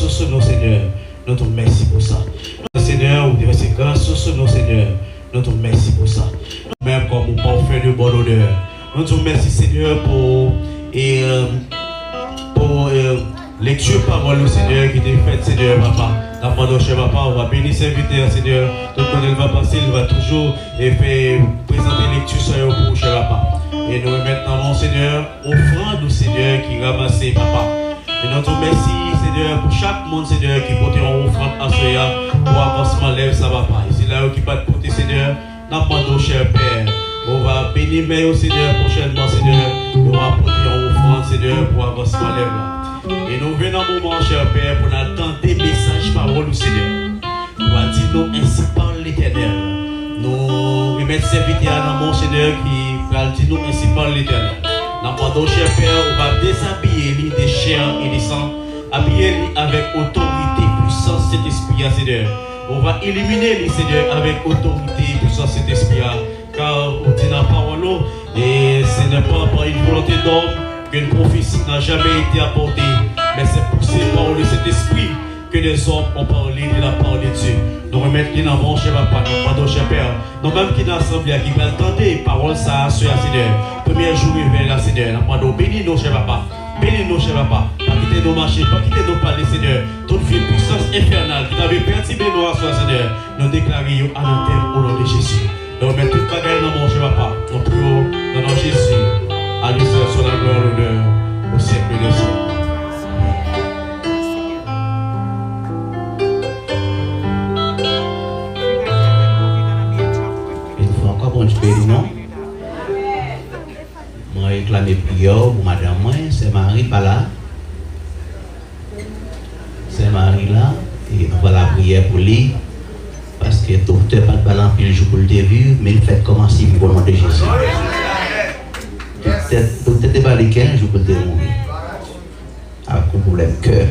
grâce sur nos Seigneur. Nous te remercions pour ça. Seigneur, vous devez grâce sur nos Seigneur. Nous te remercions pour ça. Même comme on parfait de bonne odeur. Nous te remercions Seigneur pour lecture parole Seigneur qui t'est faite Seigneur papa. La parole chez papa, on va bénir serviteur Seigneur. Tout le monde il va passer, il va toujours faire présenter lecture sur pour chez papa. Et nous maintenant mon Seigneur, offrande au Seigneur qui ramasse papa. Et nous te remercions Seigneur pour chaque monde Seigneur qui porte en offrande à Soya pour avancement lève ça papa. Et c'est là qui va te porter Seigneur. Nous demandons cher Père. On va bénir au Seigneur prochainement Seigneur. Nous va porter en offrande Seigneur pour avancement lève là. Et nous venons un moment, cher Père, pour attendre des messages paroles au Seigneur. Nous va dire nous ainsi par l'Éternel. Nous remettons serviteurs dans mon Seigneur qui va dire nous ainsi par l'Éternel. Nous demandons, cher Père, on va déshabiller lui des chairs et des sangs, habiller lui avec autorité, puissance, cet esprit, Seigneur. On va éliminer lui, Seigneur, avec autorité, puissance, cet esprit. Car on dit dans la parole, et ce n'est pas par une volonté d'homme qu'une prophétie n'a jamais été apportée, mais c'est poussé par le Saint-Esprit que les hommes ont parlé de la parole de Dieu. Nous remettons dans mon cher papa, nous cher Père, nous même qui dans l'assemblée, qui va entendre les paroles ça sur la Seigneur. Premier jour, vers la Seigneur, nous bénis nos cher papa, bénis nos cher papa, pas quitter nos marchés, pas quitter nos palais, Seigneur. Toute vie puissance infernale qui avait perturbé nos soins, Seigneur, nous déclarons à l'antenne au nom de Jésus. Nous remettons toute bagaille dans mon cher papa, nous prions dans nom de Jésus. À lui seul sur la gloire, l'honneur, au siècle des siècles. Une fois encore, bon Dieu, non? Moi, réclame prière pour madame, c'est Marie pas là. C'est Marie là, et on va la prière pour lui. Parce que tout n'est pas de balance, puis le jour pour le début, mais il fait commencer pour le nom de Jésus. Peut-être pas lesquels je peux te mourir avec un problème cœur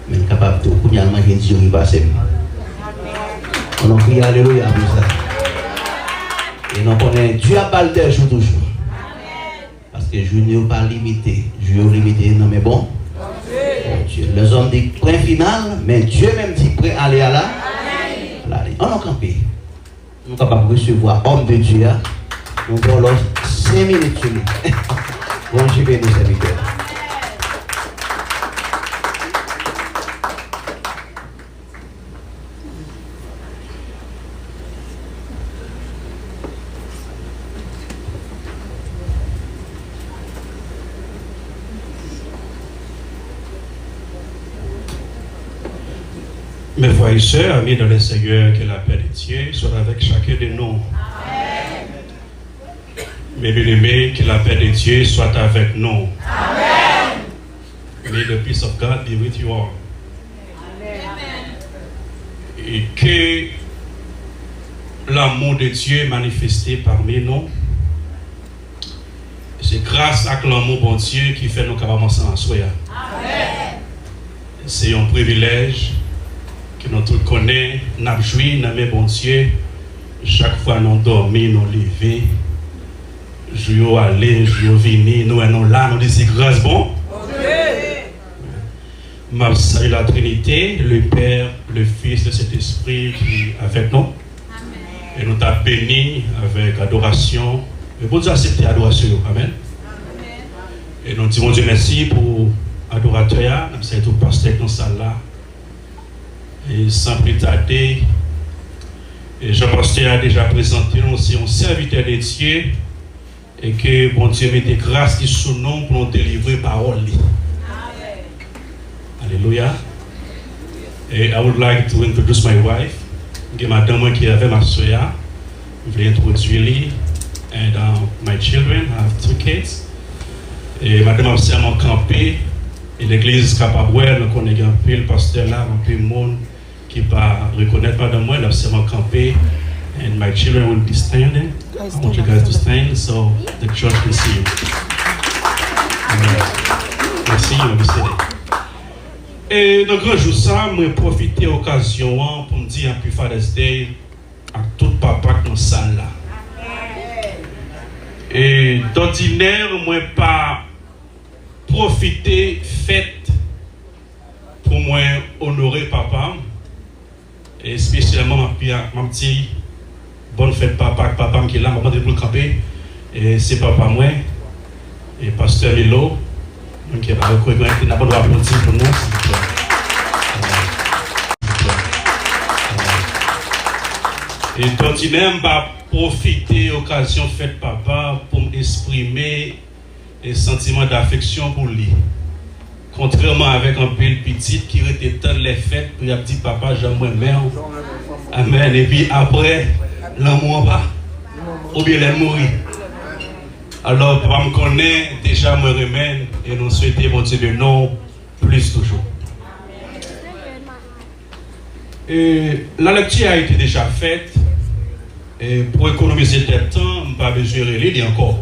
mais capable de tout bien manger Dieu qui passe on a crié alléluia pour ça et nous connaissons Dieu a parlé de jour toujours parce que je n'ai pas limité non mais bon Dieu les hommes disent point final mais Dieu même dit prêt aller à là on a campé nous sommes capables de recevoir homme de Dieu nous avons 5 minutes sur lui. Bon, je vais nous servir. Mes frères et sœurs, amis dans le Seigneur, que la paix de Dieu soit avec chacun de nous. Mes bien-aimés, que la paix de Dieu soit avec nous. Amen. May the peace of God be with you all. Amen. Et que l'amour de Dieu est manifesté parmi nous. C'est grâce à l'amour bon Dieu qui fait nous capables ensemble. Amen. C'est un privilège que nous tous connaissons, nous jouissons, nous bon Dieu. Chaque fois nous dormons, nous levons. Jouons aller, jouons venir, nous sommes là, nous disons grâce bon. Je salue la Trinité, le Père, le Fils, le Saint-Esprit qui est avec nous. Amen. Et nous t'avons béni avec adoration. Et bon Dieu accepter l'adoration. Amen. Et nous disons Dieu merci pour l'adorateur, c'est tout pasteur dans cette salle là. Et sans plus tarder, Jean-Pasteur a déjà présenté nous aussi un serviteur de Dieu. Et que bon Dieu mette grâce qui sous nous pour nous délivrer parole. Alléluia. Et I would like to introduce my wife. Madame qui avait ma soeur. Je voulais introduire lui. And my children, I have 2 kids. Et madame a seulement campé. Et l'église capable nous connaît un peu le pasteur là, un peu de monde qui va reconnaître madame moi, elle a seulement campé. And my children will be standing. I want you guys to stand so the church can see you. Merci, you will be sitting. Et dans le grand jour, ça, je profite de l'occasion pour me dire un peu Father's Day à tout papa dans la salle là. Et d'ordinaire, moi pas profiter fête pour pour moi honorer papa. Et spécialement ma petite bonne fête papa qui est là, maman de pour le camper. Et c'est papa moi. Et pasteur Milo. Donc il va reconnaître qu'il n'a pas droit à applaudir pour nous. Et continuer à profiter de l'occasion faite papa pour exprimer un sentiment d'affection pour lui. Contrairement avec un peu petit qui était dans les fêtes, puis il a dit papa, j'aime mère. Amen. Et puis après, l'amour va, ou bien elle mourir. Alors, papa me connaît, déjà me remène, et nous souhaitons mon Dieu de non, plus toujours. Et la lecture a été déjà faite. Et pour économiser le temps, je n'ai pas besoin de lire encore.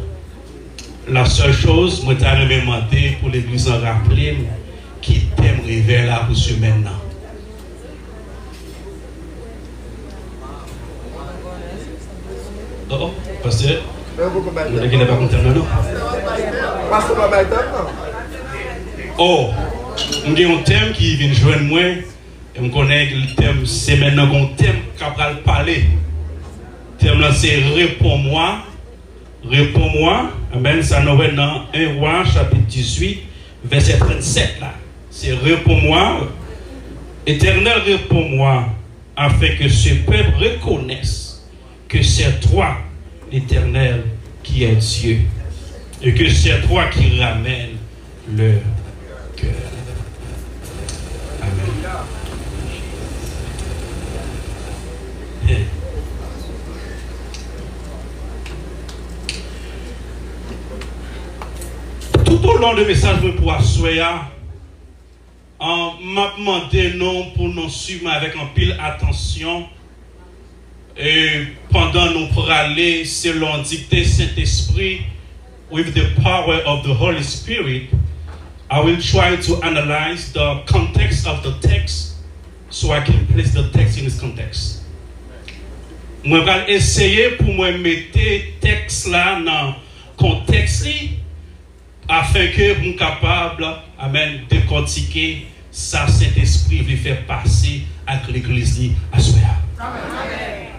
La seule chose, je t'ai demandé pour l'église en rappeler qui t'aime révéler là pour ce maintenant. Oh, pasteur, vous n'avez pas compté non? Oh, j'ai un thème qui vient joindre moi. Et je connais que le thème, c'est maintenant un thème qui va parler. Le thème là, c'est réponds-moi. Réponds-moi. Amen. Ça nous va dans 1 Roi, chapitre 18, verset 37 là. C'est réponds-moi. Éternel, réponds-moi, afin que ce peuple reconnaisse que c'est toi, l'Éternel, qui est Dieu. Et que c'est toi qui ramène le cœur. Amen. Tout au long du message pour Assoya, m'a demandé non pour nous suivre avec un pile attention. Et pendant nous pour aller selon dicté Saint-Esprit, with the power of the Holy Spirit, I will try to analyze the context of the text so I can place the text in its context. Je vais essayer pour moi mettre le texte là dans le contexte afin que vous soyez capable amen, de décortiquer ça Saint-Esprit veut faire passer avec l'église à ce moment. Amen.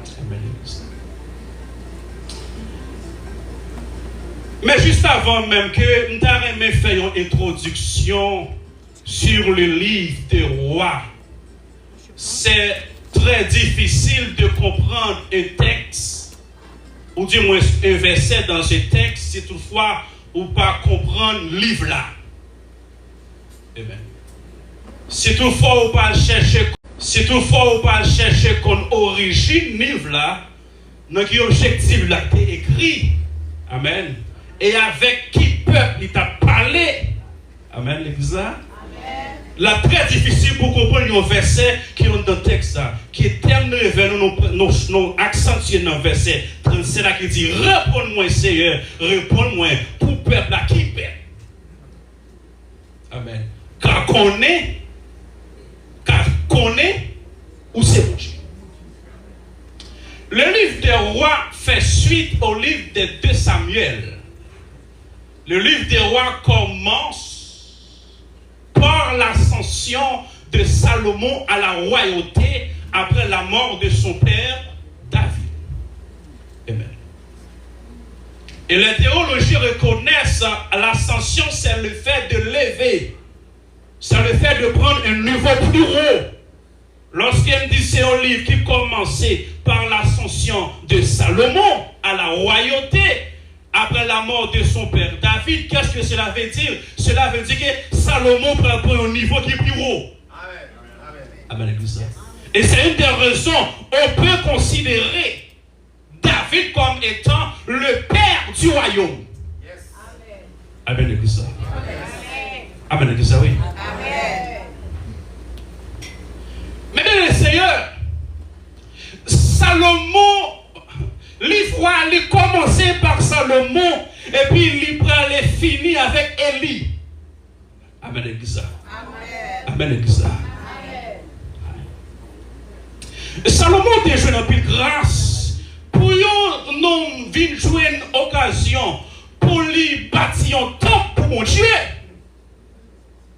Mais juste avant même que nous avons fait une introduction sur le livre des rois, c'est très difficile de comprendre un texte, ou du moins un verset dans ce texte, si toutefois ou pas comprendre le livre là. Amen. Si toutefois ou pas chercher comme origine livre là, dans qui objectif là est écrit. Amen. Et avec qui peuple il t'a parlé. Amen, l'église là. Là, très difficile pour comprendre un verset qui est dans le texte, qui est terminé vers nous accentuer dans le verset 37 là qui dit réponds-moi, Seigneur, réponds-moi pour peuple là qui peuple. Amen. Car connaît où c'est mon Dieu. Le livre des rois fait suite au livre de 2 Samuel. Le livre des rois commence par l'ascension de Salomon à la royauté après la mort de son père David. Amen. Et les théologiens reconnaissent l'ascension, c'est le fait de lever, c'est le fait de prendre un niveau plus haut. Lorsqu'il dit c'est un livre qui commençait par l'ascension de Salomon à la royauté, après la mort de son père David, qu'est-ce que cela veut dire? Cela veut dire que Salomon prend un niveau qui est plus haut. Amen. Amen. Et c'est une des raisons on peut considérer David comme étant le père du royaume. Yes. Amen. Amen. Amen. Oui. Amen. Mais bien, le Seigneur, Salomon, l'histoire, il commençait par Salomon et puis il prend les fini avec Élie. Amen. Amen. Amen. Salomon a joué une pile grâce pour nous venir jouer une occasion pour lui bâtir un temple pour mon Dieu.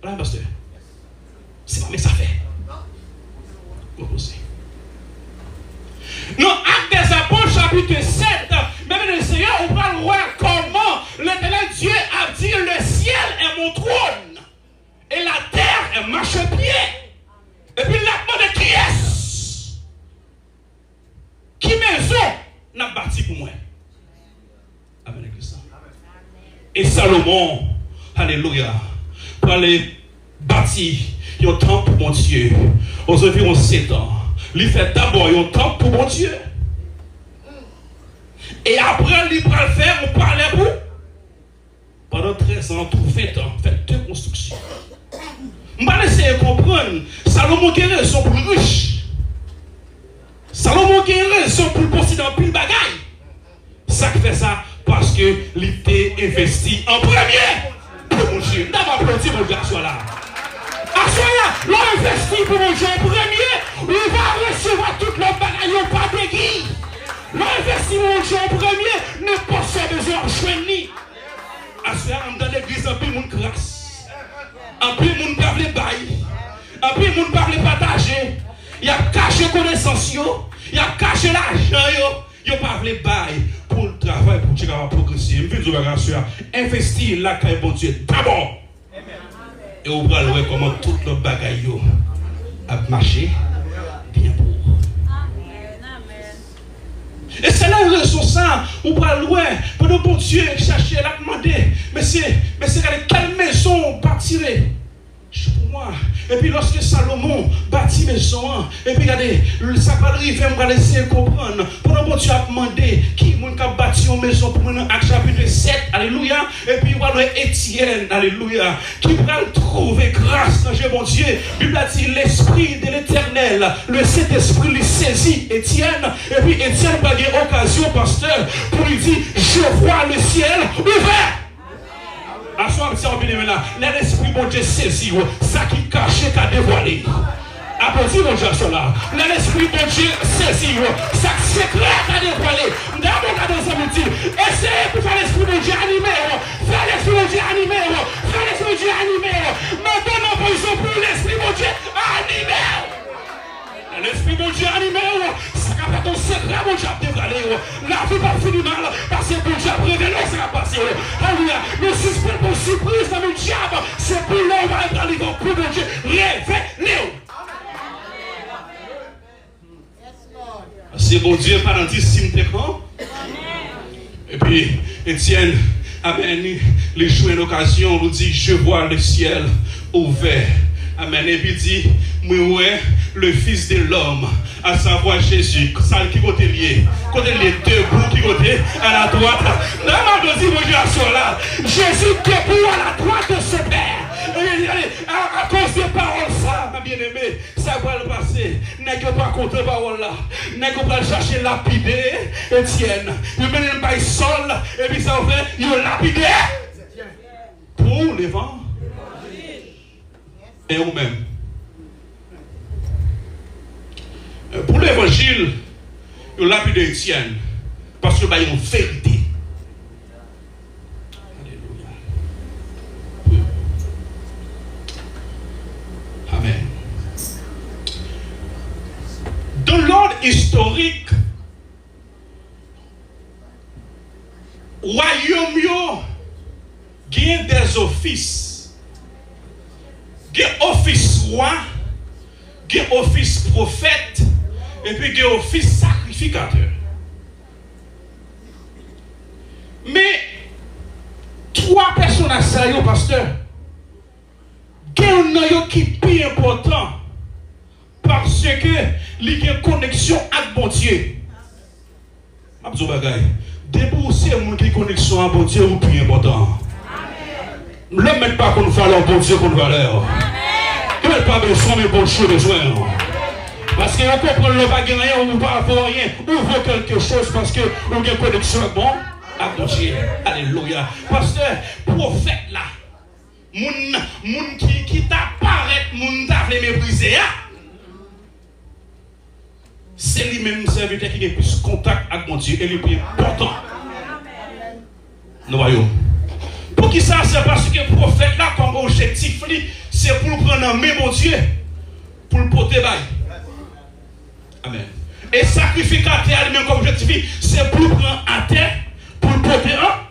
Voilà, pasteur. C'est pas mais ça chapitre 7, même le Seigneur, on va voir comment l'Éternel Dieu a dit le ciel est mon trône et la terre est ma chepied. Et puis il a demandé qui est-ce? Qui maison n'a bâti pour moi? Amen. Et Salomon, alléluia, pour aller bâtir un temple pour mon Dieu, aux environs 7 ans. Il fait d'abord un temple pour mon Dieu. Et après, il va le faire, on parlait pour. Pendant 13 ans, tout 20 ans, fait 2 constructions. Je vais essayer de comprendre. Salomon a raison pour le riche. Salomon a raison pour le posséder dans pile bagaille. Ça fait ça parce qu'il était investi en premier pour mon Dieu. D'abord, applaudis mon Dieu, soit là. L'on investit pour mon Dieu en premier, il va recevoir toute leur bagaille, pas de guide. L'on investit mon Dieu en premier, ne pas besoin de choisir. Assoya, on dans l'église, un peu de monde crasse. Un peu de monde parle bail. Un peu de monde parle partager. Il a caché connaissance, il a caché l'argent, il a parlé bail pour le travail, pour que tu vas progresser. Je veux dire, investir là, quand bon Dieu, d'abord. Et on va voir comment tout le bagaille a marché bien pour. Et c'est là où ils sont ça, on va loin, pendant bon Dieu chercher, la demander, mais c'est quelle maison bâtirait pour moi. Et puis lorsque Salomon bâtit maison, et puis regardez, ça va arriver, on va laisser comprendre. Pendant bon Dieu a demandé qui a bâti une maison pour nous, Acte chapitre 7, alléluia. Et puis on va voir Étienne, alléluia, qui va trouver grâce dans Dieu, bon Dieu. Bible a dit l'esprit de l'Éternel, le Saint-Esprit lui saisit Étienne. Et puis Étienne va avoir occasion, pasteur, pour lui dire, je vois le ciel ouvert. À soi, l'esprit bon Dieu saisit, ça qui caché qu'a dévoilé. Applaudis mon Dieu sur là. L'esprit bon Dieu saisit, ça secret qu'a dévoilé. D'abord, on a des amis dit, essayez pour faire l'esprit bon Dieu animé. Faire l'esprit bon Dieu animé. Faire l'esprit bon Dieu animé. Maintenant, nous posons pour l'esprit bon Dieu animé. L'esprit mon Dieu animé, ça va faire ton secret, mon Dieu, dévoilé. La vie va finir mal, parce que mon Dieu a révélé, ça va passer. Alléluia. Le suspect pour surprise dans le diable, c'est pour l'homme à être dans les pour mon Dieu. Révélé. C'est mon Dieu, pas dans 10 cimetières. Et puis, Étienne, amen, les jouer une occasion, nous dit, je vois le ciel ouvert. Amen. Et puis dit, moi, le Fils de l'homme, à savoir Jésus, ça qui côté lié debout, qui côté à la droite. Non, mon Dieu, mon Dieu, là. Jésus debout à la droite de ce Père. À cause des paroles, ça, ma bien-aimée, ça va le passer. N'est-ce pas contre parole là? N'est-ce pas chercher lapider, Étienne? Il mène pas sol, et puis ça fait, il lapider pour les vents. Et vous-même. Pour l'évangile, il y a lapide Étienne. Parce que il y a une vérité. Alléluia. Amen. Dans l'ordre historique, royaume gagne des offices. Il y a office roi, il y a office prophète, et puis il y a office sacrificateur. Mais 3 personnages sérieux, pasteur, il y a un qui est plus important parce que il y a une connexion avec bon Dieu. Je vais vous dire, débourser une connexion avec bon Dieu est plus important. Ne le mettez pas qu'on fait leur bon Dieu qu'on valeur. Ne mettez pas besoin de bonnes choses besoin. Parce que vous comprenez le bagage, on ne va avoir rien. On veut quelque chose parce que vous avez une connexion avec bon Dieu. Alléluia. Pasteur, prophète là, moun qui t'apparaît, moun t'a fait mépriser. C'est lui-même serviteur qui a plus contact avec mon Dieu et le plus important. Nous voyons. Pour qui ça, c'est parce que le prophète là, comme objectif, c'est pour le prendre en main, mon Dieu, pour le porter bail. Amen. Et sacrificateur, même comme je te dis, c'est pour prendre à terre, pour le porter un.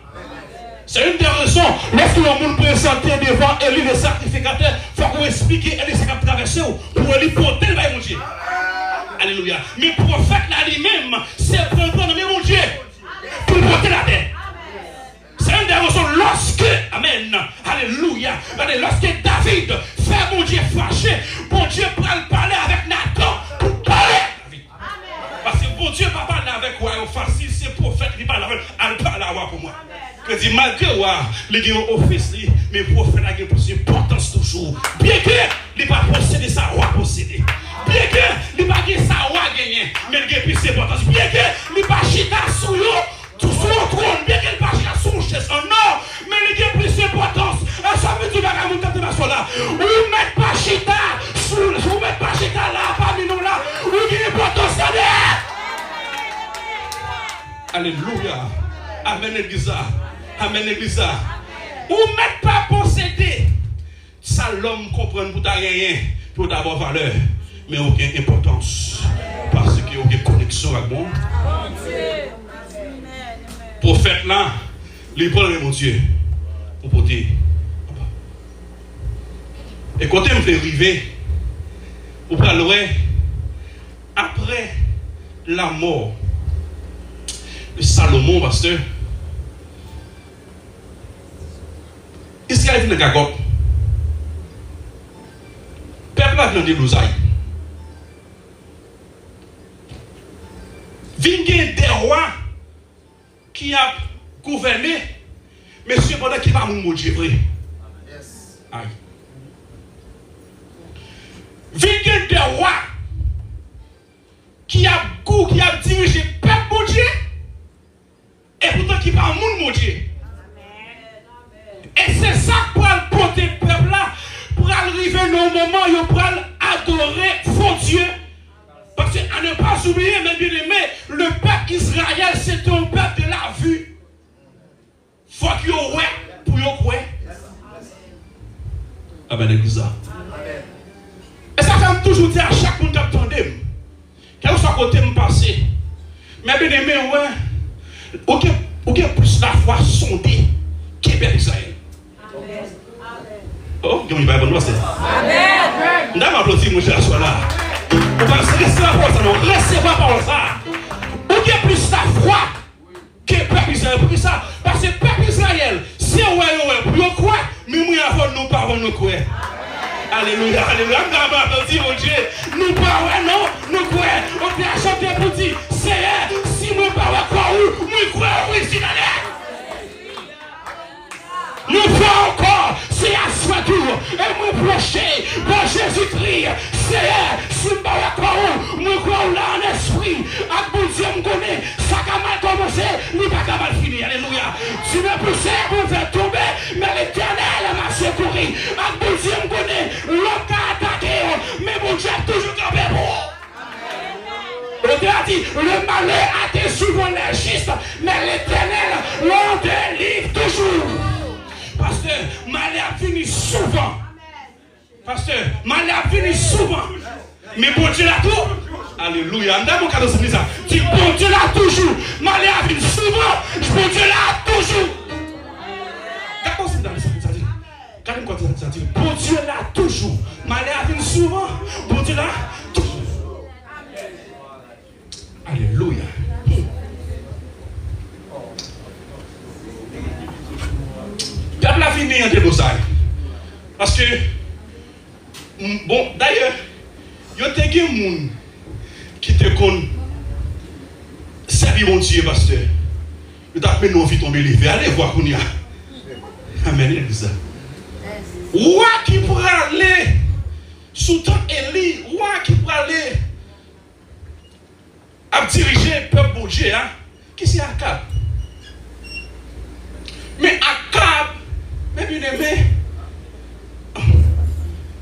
C'est une des raisons, lorsque le monde présenté devant Élie le sacrificateur, il faut qu'on explique Élie ce qu'il a traversé pour Élie porter le mon Dieu. Alléluia. Mais le prophète là lui-même, c'est pour prendre mon Dieu, pour porter la terre. C'est une des raisons lorsque, amen, alléluia, lorsque David fait mon Dieu fâché, bon Dieu prend le parler avec Nathan pour parler. Parce que bon Dieu ne va pas parler avec moi, facile, c'est prophète qui parle avec, elle parle à moi pour moi. Que dit malgré moi, les gens office, mais prophète a une plus importance toujours. Bien que il pas posséder ça, ou posséder. Bien que il pas gagner ça, ou gagner, mais il a plus importance. Bien que il pas chita sous yo, tout sur le trône, bien qu'il pas chita sous chaise en or, mais il a plus importance. Ça veut dire que mon tête de là, ou mettre pas chita sous, ou mettre pas chita là, parmi nous là, ou gagne importance là. Alléluia. Amen l'église. Amen l'église. Ou mettre pas posséder. Ça l'homme comprend pour ta rien, pour d'avoir valeur, mais aucune importance. Parce qu'il y a aucune connexion avec moi. Prophète là, les parole mon Dieu, pour porter. Et quand il me fait arriver, vous parlerez après la mort de Salomon, pasteur. Israël vient de Gagot. Peuple a venu de l'Ouzaï. Vient des rois qui a gouverné, mais cependant qui va mon Dieu vrai. Aïe. Vient des rois qui a dirigé le peuple mon Dieu, et pourtant qui va mon Dieu. Et c'est ça pour porter le peuple là, pour arriver dans le moment où il va adorer faux Dieu. Parce qu'à ne pas oublier, mes bien-aimés, le peuple Israël, c'est un peuple de la vue. Il faut qu'il y ait pour y croire. Amen, l'église. Et ça fait toujours dire à chaque monde qui attendait, quel soit côté me passer. Mais bien-aimés, ouais, aucun plus la foi sondée qui est peuple Israël. Oh, il va y avoir c'est. Amen. Nous allons applaudir mon cher soir là. On va rester la parole ça, non. Laissez pas parole ça. Ou bien plus la foi que le peuple Israël. Pour ça, parce que le peuple Israël, c'est ouais, pour nous quoi, mais nous avons nous pas nous quoi. Alléluia, alléluia. Nous allons applaudir mon Dieu. Nous pas non, nous quoi. On peut chanter pour dire, c'est si nous pas quoi ou nous quoi oui si dans nous faut encore, c'est à soi tour, et nous procher, pour Jésus-Christ, c'est si nous pas encore, nous croyons là en esprit, à bon Dieu me connaît, ça a mal commencé, nous pas mal fini, alléluia. Tu me pousses pour faire tomber, mais l'Éternel m'a secouru, à bon Dieu me connaît, l'homme qui a attaqué, mais mon Dieu a toujours campé pour. L'auteur a dit, le malheur a été souvent légiste, mais l'Éternel l'en délivre toujours. Pasteur, malheur venu souvent. Pasteur, malheur venu souvent. Mais bon Dieu là tout. Alléluia. Dans mon cas de ce ça. Tu bon Dieu là toujours. Malheur venu souvent. Bon Dieu là toujours. Qu'est-ce que c'est dans le ça dit? Qu'est-ce ça dit? Bon Dieu là toujours. Malheur venu souvent. Bon Dieu là toujours. Alléluia. Peuple a fini en débossaille. Parce que, bon, d'ailleurs, il y a des gens qui te connaissent. Servir mon Dieu, pasteur. Il t'a fait nos vies tomber les allez voir qu'on y a. Amen, l'église. Roi qui pourrait aller sous temps Élie, roi qui pourrait aller à diriger le peuple mon Dieu, hein? Qui c'est Akab? Mais Akab, mais bien aimé,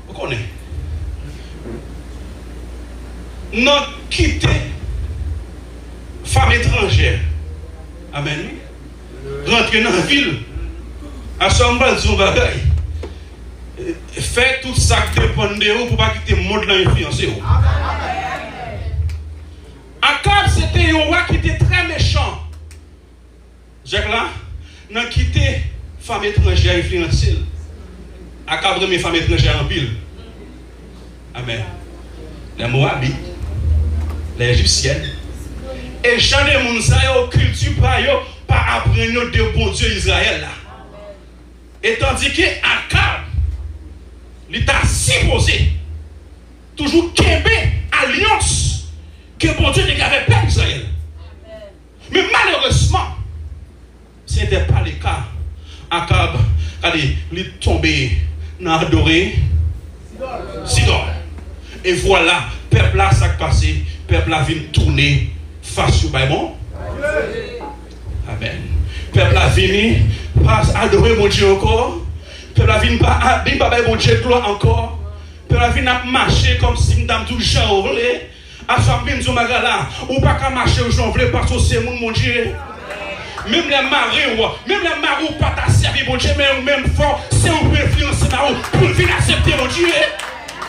vous connaissez, non quitter femme étrangère. Amen. Rentrer dans la ville, assembler son bagage, faire tout ça qui dépend de vous pour ne pas quitter le monde dans l'influence. Akab, c'était un roi qui était très méchant. Jacques là, n'a quitté femme étrangère influentielle. Akab remet femme étrangère en pile. Amen. Les Moabites, les Égyptiennes. Et Jean de Mounsa, culture pas apprendre de bon Dieu Israël là. Et tandis que Akab, il t'a supposé toujours qu'aimer alliance que bon Dieu n'avait pas Israël. Mais malheureusement, ce n'était pas le cas. Akab, allez, il est tombé dans adoré Sidon. Et voilà, peuple là, ça passé, peuple là vient tourner face au Baïmon. Amen. Peuple là vient pas adorer mon Dieu encore. Peuple là vient pas adorer mon Dieu gloire encore. Peuple là vient marcher comme si madame tout Jean voulait. À sa bien du magala, ou pas qu'à marcher au Jean voulait parce que c'est mon Dieu. Même les maris pas t'a servi mon Dieu, mais même fort, c'est un peu influencé pour venir accepter mon Dieu.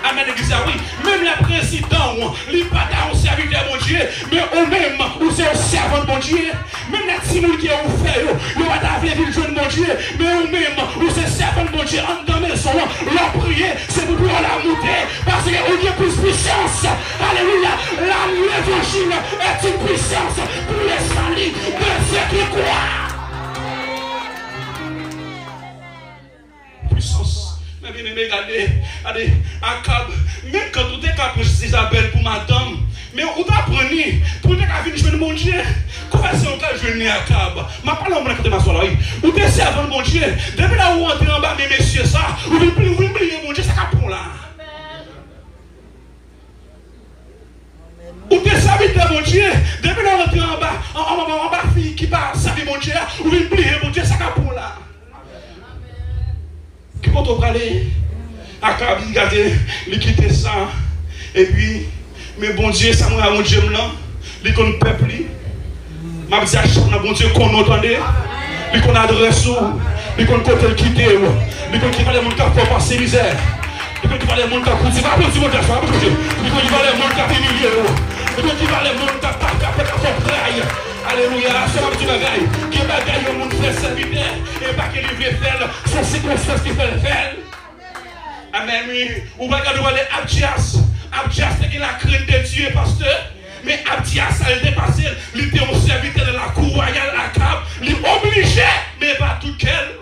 Amen, l'église, oui. Même les présidents, les pas au serviteur de mon Dieu, mais eux-mêmes, ou c'est au servant de mon Dieu. Même les timons qui ont fait, ils vont t'appeler ville de mon Dieu, mais eux-mêmes, ou c'est servant de mon Dieu, en dans mes maison, leur prier, c'est pour pouvoir la monter, parce qu'il y a plus de puissance. Alléluia. L'évangile est une puissance pour les salis de ceux qui croient. Puissance. Mais bien aimé, regardez, Akab, même quand tu es capable Isabelle pour madame, mais où t'apprenez, pour te venir jouer mon Dieu, comment c'est on t'a joué Akab? Ma parole on m'a écouté ma soirée, où t'es servant de mon Dieu, depuis là où on entre en bas, mes messieurs, ça, vous oubliez mon Dieu, ça capon là. Où t'es serviteur de mon Dieu, depuis là où on entre en bas, en bas, fille qui va servir mon Dieu, vous oubliez mon Dieu, ça capon là. Quand on va aller, Akab, il quitte ça. Et puis, mais bon Dieu, ça m'a mon Dieu là. Il connaît le peuple. Ma vie, c'est bon Dieu qu'on entendait. Il connaît l'adresse. Il connaît côté quitter. Il connaît qui va les monde qui pour passer misère. Il connaît qui va les monde qui pour dire, pas pour dire mon Dieu, pas pour dire. Il connaît qui va les monde qui pour humilier. Il connaît qui va les monde qui pour travailler. Alléluia, c'est ma petite bagaille. Qui bagaille au monde frère serviteur. Et pas qu'il veut faire, c'est circonstance qui fait le faire. Amen, oui. Ou pas regarder Abdias. Abdias, c'est qu'il a crainte de Dieu, pasteur. Mais Abdias, ça a dépassé. Il était un serviteur de la cour royale Akab. Il est obligé, mais pas tout quel.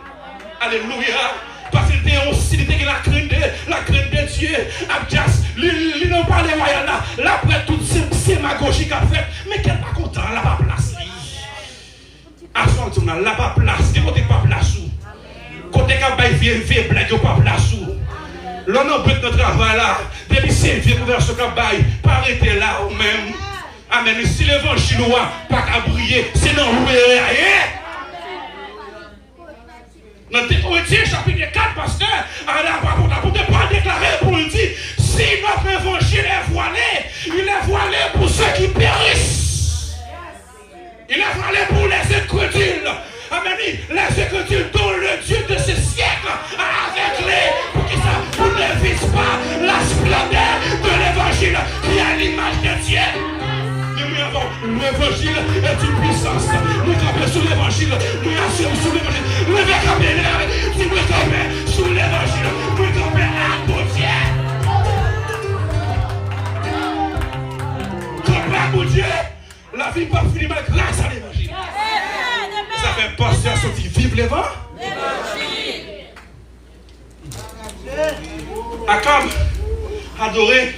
Alléluia. Parce qu'il était aussi, il était la crainte de Dieu. Abdias, il n'a pas les royales là. Là, après toute cette démagogie qu'il a fait. Mais qu'elle n'est pas content, elle n'a pas place. Assoit, on n'a pas place. De côté pas place où. Côté quand il vient blague, il pas place où. L'on a besoin de travail là. Depuis c'est vieux pour faire ce travail, pas arrêter là ou même. Amen. Si l'évangile n'a pas qu'à briller, c'est non où est. Dans Théophile, chapitre 4, pasteur, pour ne pas déclarer pour lui dire, si notre évangile est voilé, il est voilé pour ceux qui périssent. Il est voilé pour les incrédules. Amen. Les incrédules dont le Dieu de ce siècle a aveuglé pour qu'ils ne visent pas la splendeur de l'évangile qui est l'image de Dieu. L'évangile est une puissance. Nous campons sur l'évangile. Nous assurons sur l'évangile. Nous campons si nous campons sur l'évangile. Nous campons à mon Dieu. Campons à mon Dieu. La vie pas finie mal grâce à l'évangile. Ça fait passer à sortir vive l'évangile. Akab adoré.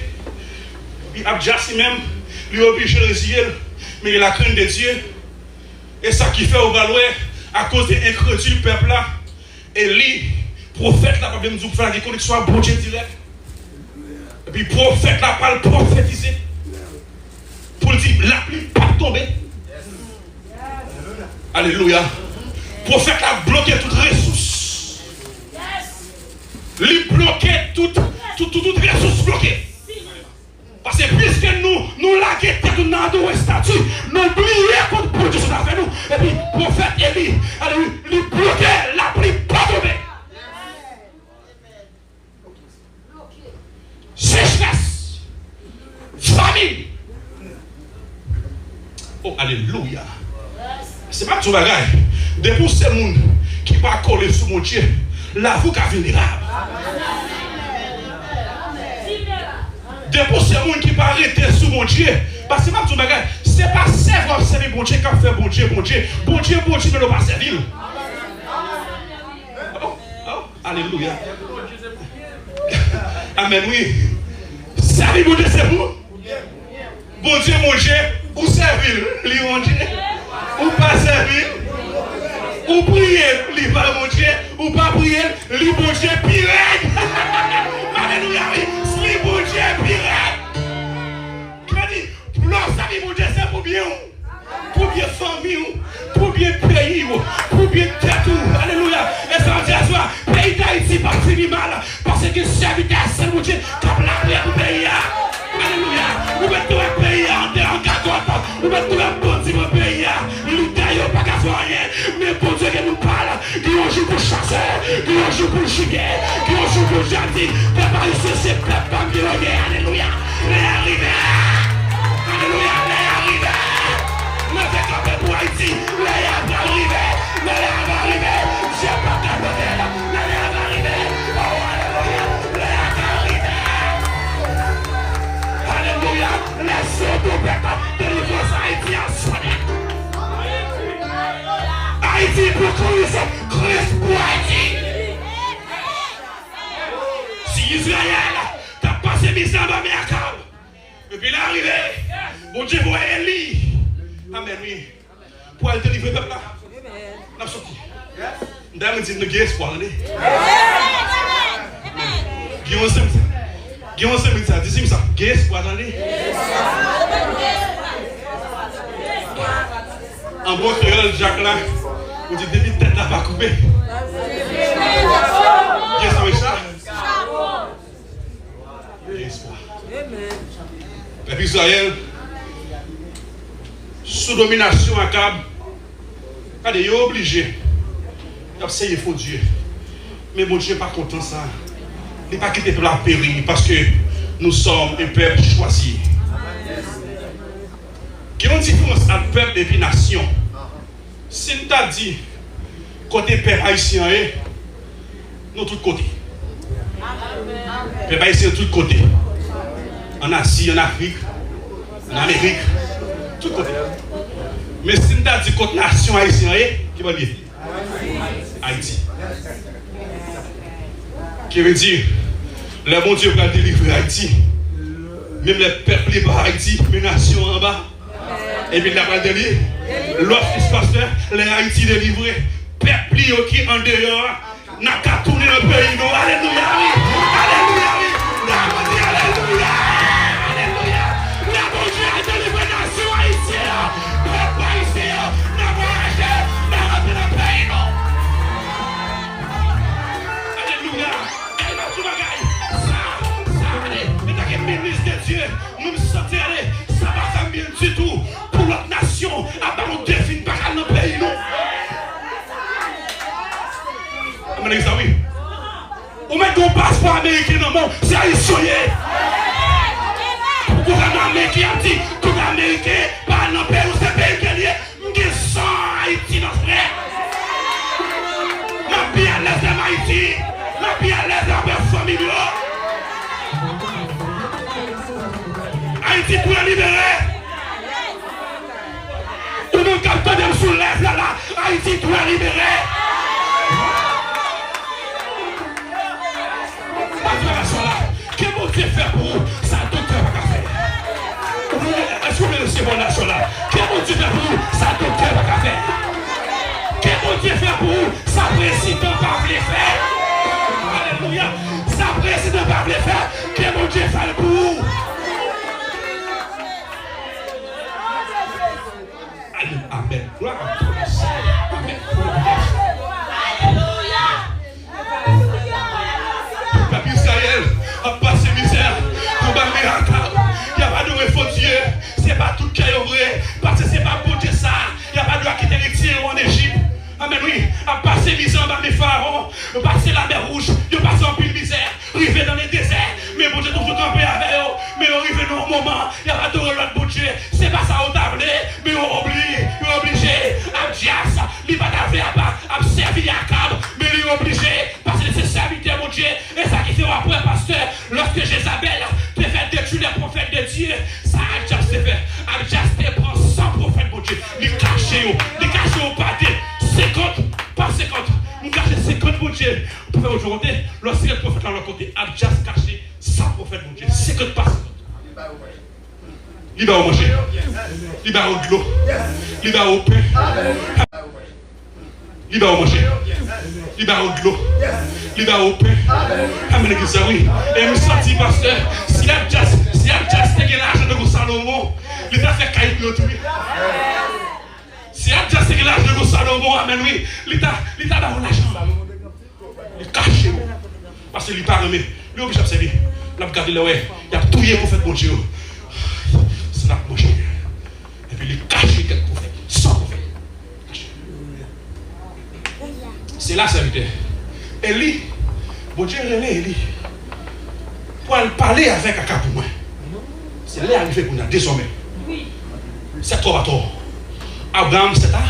Abdias même lui obligé de résister, mais il a crainte de Dieu. Et ça qui fait au Valois, à cause des incrédules peuple là, et lui, prophète là, pas bien nous faire des connexions à bon Dieu direct. Et puis prophète là, pas le prophétiser. Pour dire, la pluie pas tomber. Alléluia. Prophète là, bloqué toute ressource. Lui bloquer toute ressource bloquée. Parce que puisque nous laguons tête dans nos statues, nous oublions contre pour Dieu avec nous. Et puis, prophète Élie, lui bloquait la pluie pas tomber. Sécheresse, famine. Oh, alléluia. C'est pas tout bagage. Depuis ces gens qui ne pas coller sur mon Dieu, la vous est vulnérable. Depuis ces gens qui ne pas arrêter sur mon Dieu, parce que c'est pas tout bagage. C'est pas servir bon Dieu qui fait bon Dieu, bon Dieu, mais ne pas servir. Alléluia. Amen, oui. Servir bon Dieu, c'est vous. Bon Dieu, ou servir, lui, mon Dieu. Ou pas servir. Ou prier, lui, pas mon Dieu. Ou pas prier, lui, bon Dieu, pirate. Alléluia, oui. Lui, bon Dieu, pirate. Tu m'as dit, pour servir, mon Dieu, c'est pour bien. Pour bien famille, pour bien pays, pour bien tête. Alléluia. Et ça veut dire, pays d'Haïti pas fini mal. Parce que serviteur, c'est mon Dieu, comme la paix pour pays. Alléluia. Vous mettez un pays en cagotte. Vous mettez un bon petit pays. Nous taillons pas qu'à faire rien. Mais pour Dieu qui nous parle, qui ont joué pour chasser, qui ont joué pour chiquer, qui ont joué pour jardin. Préparez ce peuple comme Dieu. Alléluia. Les arrivés. Alléluia. Les arrivés. Ne faites pas pour Haïti. Les arrivés. Les arrivés. J'ai pas de modèle. Les arrivés. Oh, alléluia. Les arrivés. Alléluia. Les sauts de délivrance haïtienne sonné. Haïti pour Christ. Christ pour Haïti. Si Israël t'a passé misère dans mes accords, et puis il est arrivé, mon Dieu voit Élie. Amen, oui. Pour aller délivrer le peuple là. On a sorti. D'ailleurs, on dit que nous avons espoir. Guillaume Saint-Michel, dis-moi ça. Nous avons espoir. En bon créole, Jacques là, on dit depuis tête là pas coupée. Guillaume Saint-Michel. Espoir. Peuple Israël, sous domination à Cab, il est obligé d'observer faux Dieu. Mais mon Dieu n'est pas content de ça. Il n'est pas quitté pour la périr parce que nous sommes un peuple choisi. Quelle est la différence entre peuple et puis nation? Si nous t'as dit, côté peuple haïtien, nous tous côtés. Peuple haïtien, tous côtés. En Asie, en Afrique, en Amérique, tous côtés. Mais si nous avons dit contre la nation haïtienne, qui va dire Haïti. Qui veut dire, le bon Dieu va délivrer Haïti. Même les peuples par Haïti, les nations en bas. Et puis, il va délivrer. L'offre qui se passe, les Haïti délivrés. Peuple qui en dehors, n'a qu'à tourner le pays. Alléluia, oui. Alléluia, oui. Alléluia. Dieu, nous nous sentons aller, ça va faire bien du tout pour notre nation, à part nous définir par dans le pays, non? Amen, ça oui. Ou même qu'on passe par américain dans le monde, c'est haïtien. Pour qu'on a américain qui dit, tout américain, par dans le pays, c'est pays qui est, qui sont Haïti dans ce frère. Ma vie à l'aise de Haïti, ma vie à l'aise de la famille. Haïti pour la libérer. Tout le monde qui a de sous l'aise là, Haïti pour la libérer. Qu'est-ce que mon Dieu fait pour vous? Ça tout cœur va faire. Est-ce que vous laissez mon nation là? Qu'est-ce que mon Dieu fait pour vous? Ça tout cœur va faire. Qu'est-ce que mon Dieu fait pour vous? Ça président va les faire. Alléluia. Ça président va les faire. Qu'est-ce que mon Dieu fait pour vous? Amen. Gloire à Dieu. Amen. Alléluia. Peuple Israël a passé misère pour un miracle. Il n'y a pas de réfugié. Ce n'est pas tout qui est vrai. Parce que ce n'est pas pour Dieu ça. Il n'y a pas de quitter les tirs en Égypte. Amen, oui. A passé misère dans les pharaons. A passé la mer rouge. Il a passé en pile misère. Arrivé dans les déserts. Mais bon Dieu toujours campé avec eux. Mais arrivé dans un moment. Il n'y a pas de relâche pour Dieu. Ce n'est pas ça au tablé. Mais on appelle de faire détruire les prophètes de Dieu. Ça a déjà fait. Abjas te prend 100 prophètes, mon Dieu. Les cacher, pas de 50, pas 50. Nous cacher 50, mon Dieu. Pour faire aujourd'hui, lorsque le prophète à leur côté, Abjas caché 100 prophètes, mon Dieu. 50 pas 50. Il va au manger. Il va au de l'eau. Il va au pain. Il va au manger. Il va au de l'eau. Il va au pain. Amen, l'église, oui. Et je me sens, pasteur, si Abjas te l'argent de Salomon, il t'a fait cailler pour tout. Si Abjas te l'argent de Salomon, amen, oui, il t'a donné l'argent. Il cache. Parce qu'il n'est pas remis. Il est obligé d'observer. Il a regardé le ouais. Il a tout yé pour faire bon Dieu. C'est là manger. Et puis il cache quelques prophètes. 100 prophètes. C'est là sa vérité. Élie, bon Dieu relève Élie. Pour aller parler avec Akab pour moi. C'est là arrivé pour nous désormais. C'est trop à tort. Abraham, c'est ça.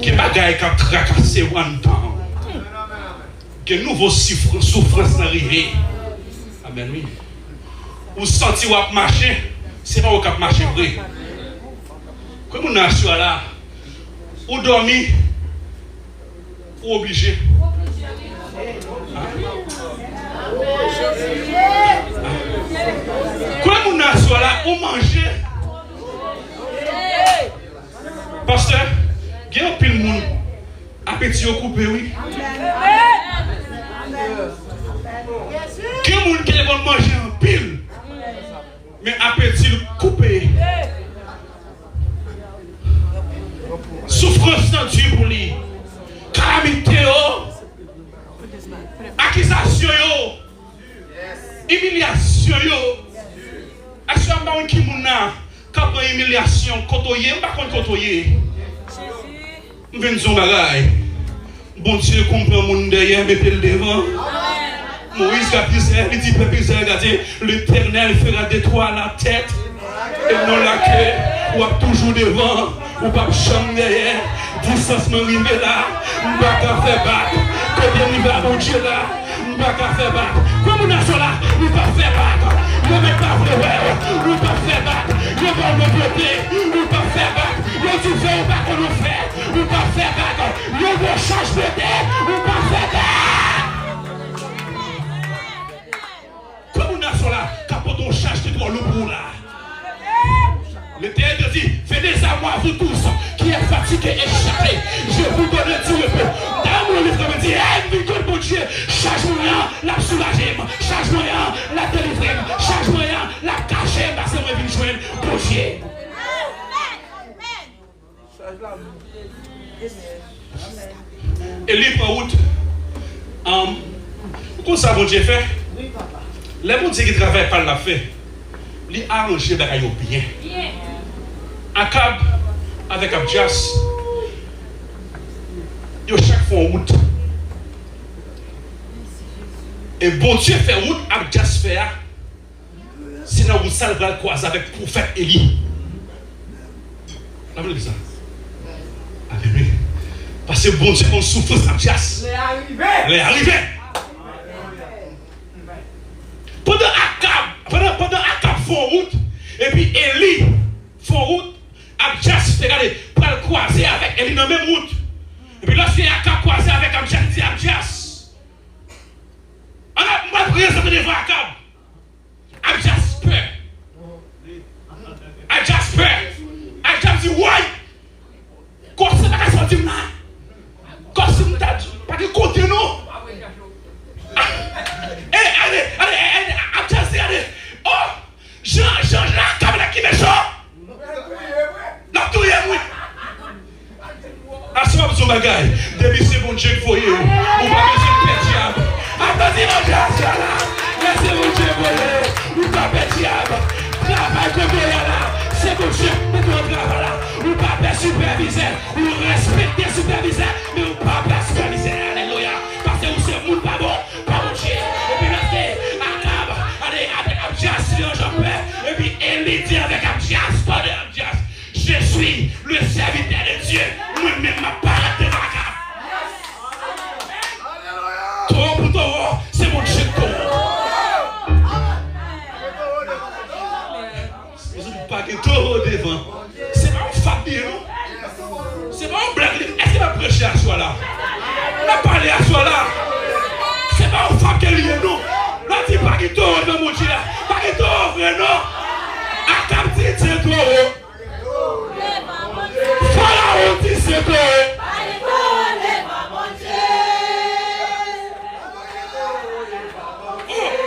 Qui bagaille qui a tracassé one temps. Que nouveau souffrance n'arrive. Amen, oui. Ou senti ou marcher, c'est pas au cap marcher vrai. Comme on a su là, ou dormi, ou obligé. Comme on a su là, ou manger. Pasteur, il y a un pile de monde, appétit au coupé, oui. Quel monde qui est bon manger en pile, mais appétit coupé. Souffrance dans Dieu pour lui. Calamité, accusation, humiliation. Est-ce que vous avez qui quand une humiliation, côtoyer, pas contre côtoyer. Je viens de dire bagaille. Bon Dieu comprend mon derrière, mettez le devant. Moïse a pisé, il dit peuple Israël, regardez, l'Éternel fera de toi la tête et non la queue. Ou a toujours devant, ou pas chambre derrière. Distance m'arrive là, on va faire battre. Combien il va mon Dieu là, on va faire battre. Comme on a ça là, on va faire battre. Ne met pas vrai, on va faire battre. Ne va me bloquer, on va faire battre. Le tu fais, on va qu'on le fait, on va faire battre. Le bon change de terre, on va faire battre. Comme on a ça là, quand on change de toi le bout là. L'Éternel dit, venez à moi vous tous qui êtes fatigués et chargés. Je vous donne du repos. Dans mon livre, me dit, hey, mon Dieu, change-moi la soulager, change-moi la délivrer, change-moi la cacher, parce que je vais joindre pour Dieu. Et lui, pour route, comment ça, mon Dieu fait? Les bon Dieu qui travaillent par la fait, lui arranger les choses bien. Akab avec Abjas, ils chaque fois en route. Et bon Dieu fait route, Abjas fait. C'est là où ça va le croiser avec le prophète Élie. Vous avez ça? Amen. Parce que bon Dieu, on souffre Abjas. Il est arrivé. Pendant Akab font route, et puis Élie font route, Abjas fait regarder pour le croiser avec Élie dans la même route. Et puis lorsqu'il y a Akab croisé avec Abjas, il dit Abjas. On a présenté devant Akab. Abjas peur. Abjas peur. Abjas dit ouais. Quand c'est pas qu'à sortir là. Quand c'est pas de côté non. Allez, Abjas dit allez. Oh, Jean, la caméra qui me chaud. La touille, oui. À ce moment, son bagaille, depuis c'est bon Dieu qu'il faut y aller. On va laisser le petit diable. Attendez, mon Dieu, laissez mon Dieu voler. On va petit diable. Travail que vous là. C'est bon Dieu, mettez-moi travail là. On va pas superviser. On respecte les superviseurs, mais on va pas superviser. Alléluia. Parce que vous êtes monde pas bon, pas bon Dieu. Et puis là, c'est Akab. Allez, avec Abjas, j'en perds. Et puis Élie dit avec Abjas, pas de Abjas. Je suis le serviteur de Dieu. Moi-même, ma parole de Akab. au devant. C'est pas un fabien, non? C'est pas un blague. Est-ce qu'il va prêcher à soi là? On a parlé à soi là. C'est pas un fabien, non? Là, tu pas qui t'ouvre dans mon Dieu. Pas qui t'ouvre, non? À ta petite, c'est toi. Pharaon dit c'est toi.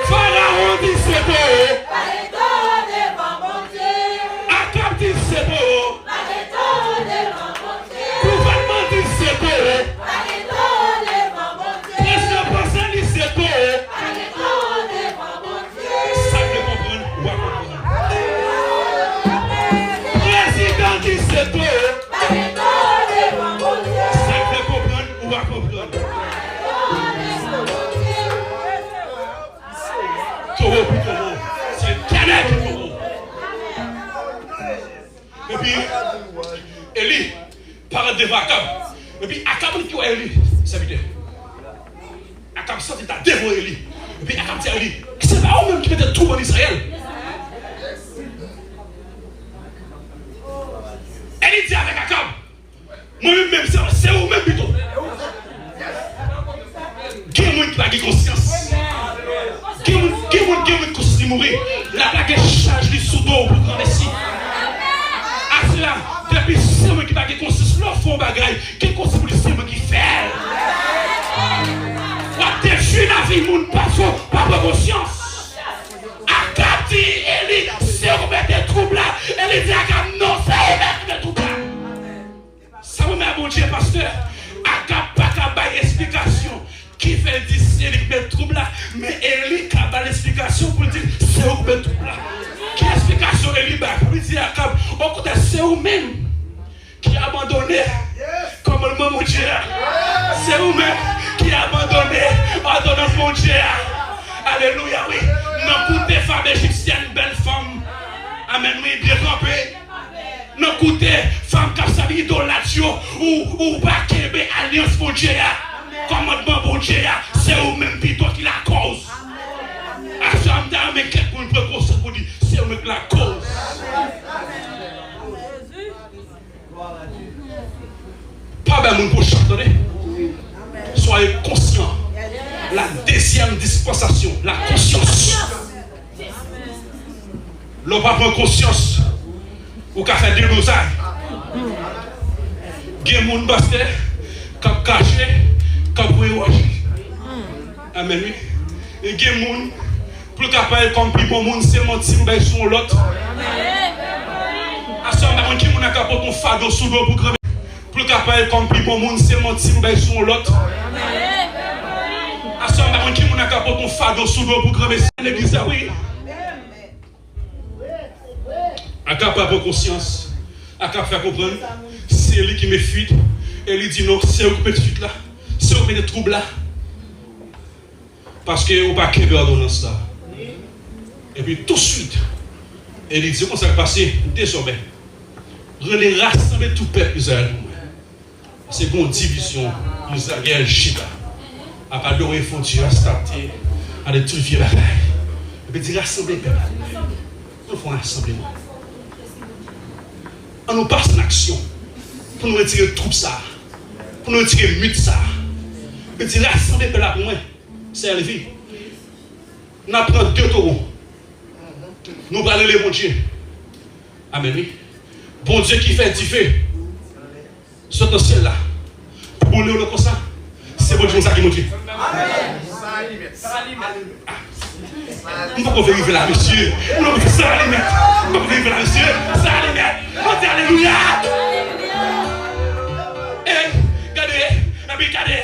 Pharaon dit c'est toi. Akab dit c'est toi. Gouvernement dit c'est toi. Président Français dit c'est toi. Ça veut comprendre ou pas comprendre. Président dit c'est toi. Ça veut comprendre ou pas comprendre. C'est Canel qui est. Et puis, Eli, parle devant Akab. Et puis, Akab dit que Eli, ça veut dire. Akab sortit à devant Eli. Et puis, Akab dit à Eli, c'est pas eux-mêmes qui mettaient tout en Israël. Eli dit avec Akab, moi-même, c'est eux-mêmes plutôt. Qui est-ce qui a conscience? Qui est-ce qui a conscience de mourir? La plaque charge du sous-dos pour grand messie. À cela, depuis c'est moi qui a conscience, leur fond bagaille, qui est conscience pour c'est moi qui fait. On a défini la vie, mon passion, par conscience. Akab dit, Eli, c'est vous mettez des troubles là. Eli dit, Akab, non, c'est vous mettez des troubles là. Ça vous met à bon Dieu, pasteur. Akab, pas qu'à bailler explication. Qui fait dire c'est lui qui met trouble là, mais Eli qui a l'explication pour dire c'est vous qui met trouble là. Qui explication Eli back pour dire Akab, au côté c'est vous-même qui a abandonné comme le mon Dieu. C'est vous-même qui a abandonné en donnant mon Dieu. Alléluia, oui. Non, coûtez femme égyptienne, belle femme. Amen, oui, bien campé. Non, coûtez femme qui a sa vie idolâtrie ou pas qui est alliance mon Dieu. Commandement bon Dieu, c'est vous-même plutôt qui la cause. À ce moment-là, mais quelqu'un peut construire pour dire, c'est vous-même qui la cause. Pas bien mon prochain, attendez. Soyez conscients. La deuxième dispensation, la conscience. L'on va prendre conscience. Ou qu'à faire des rosailles. Il y a des gens qui sont cachés. Amen. Et il y a des gens plus capables comme plus bon monde, c'est mon team sur l'autre. À ce moment-là, qui a capable de fardeau sous l'eau pour crever. Plus capable comme plus bon monde, c'est mon team sur l'autre. À ce moment-là, qui a capable de fardeau sous l'eau pour crever. L'église, oui. À capable de conscience, à capable de faire comprendre, c'est lui qui me fuit. Et lui dit non, c'est occupé de suite là. C'est occupé de troubles là. Parce que vous pas qu'un ordonnance là. Et puis tout de suite, il dit comment ça va passer désormais. Relais rassembler tout le peuple Israël. C'est une division Israël Chita. À part de font Dieu à starter, à détruire la bataille. Et puis dire rassembler le peuple. Nous faisons un rassemblement. On nous passe en action pour nous retirer tout ça. Pour nous retirer le mythe ça. Et puis dire rassembler le peuple pour moi. C'est la vie. Nous prenons 2 taureaux. Nous allons aller bon Dieu. Amen. Oui. Bon Dieu qui fait du feu. Sur le ciel là. Pour nous comme ça. C'est bon Dieu qui nous dit. Amen. Nous ne pouvons pas vérifier là, monsieur. Nous ne pouvons pas ça aller mettre. Nous ne pouvons pas vérifier là, monsieur. Ça aller mettre. On dit alléluia. Eh, regardez.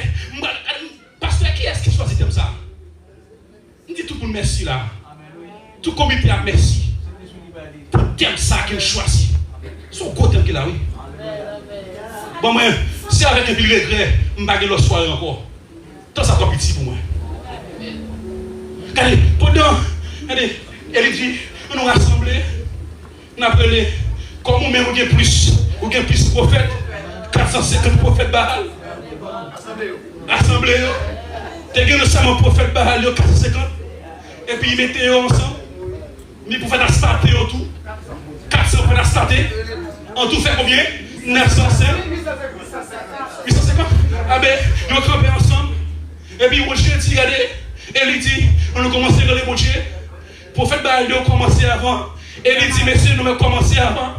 Pasteur, qui est-ce qui choisit comme ça? On dit tout pour le merci là. Tout comité a merci. Pour thème ça qu'il choisit. Son gros thème qu'il a, oui. Bon, moi, si avec un peu de regret, je ne vais pas le soir encore. Tant ça, c'est petit pour moi. Regardez, pendant, elle dit, on nous rassemble, on appelle, comme nous-mêmes, on a plus de prophètes, 450 prophètes Baal. Assemblée, tu as un prophète Baal, 450, et puis ils mettaient ensemble, ni prophètes Astarté autour, 400 sont prêts à starter. En tout fait combien? 905. 850. Ah ben, ils ont campé ensemble. Et puis, mon Dieu dit, regardez, et il dit, on a commencé dans les mon Dieu. Pour faire bail, on a commencé avant. Et il dit, messieurs, nous avons commencé avant.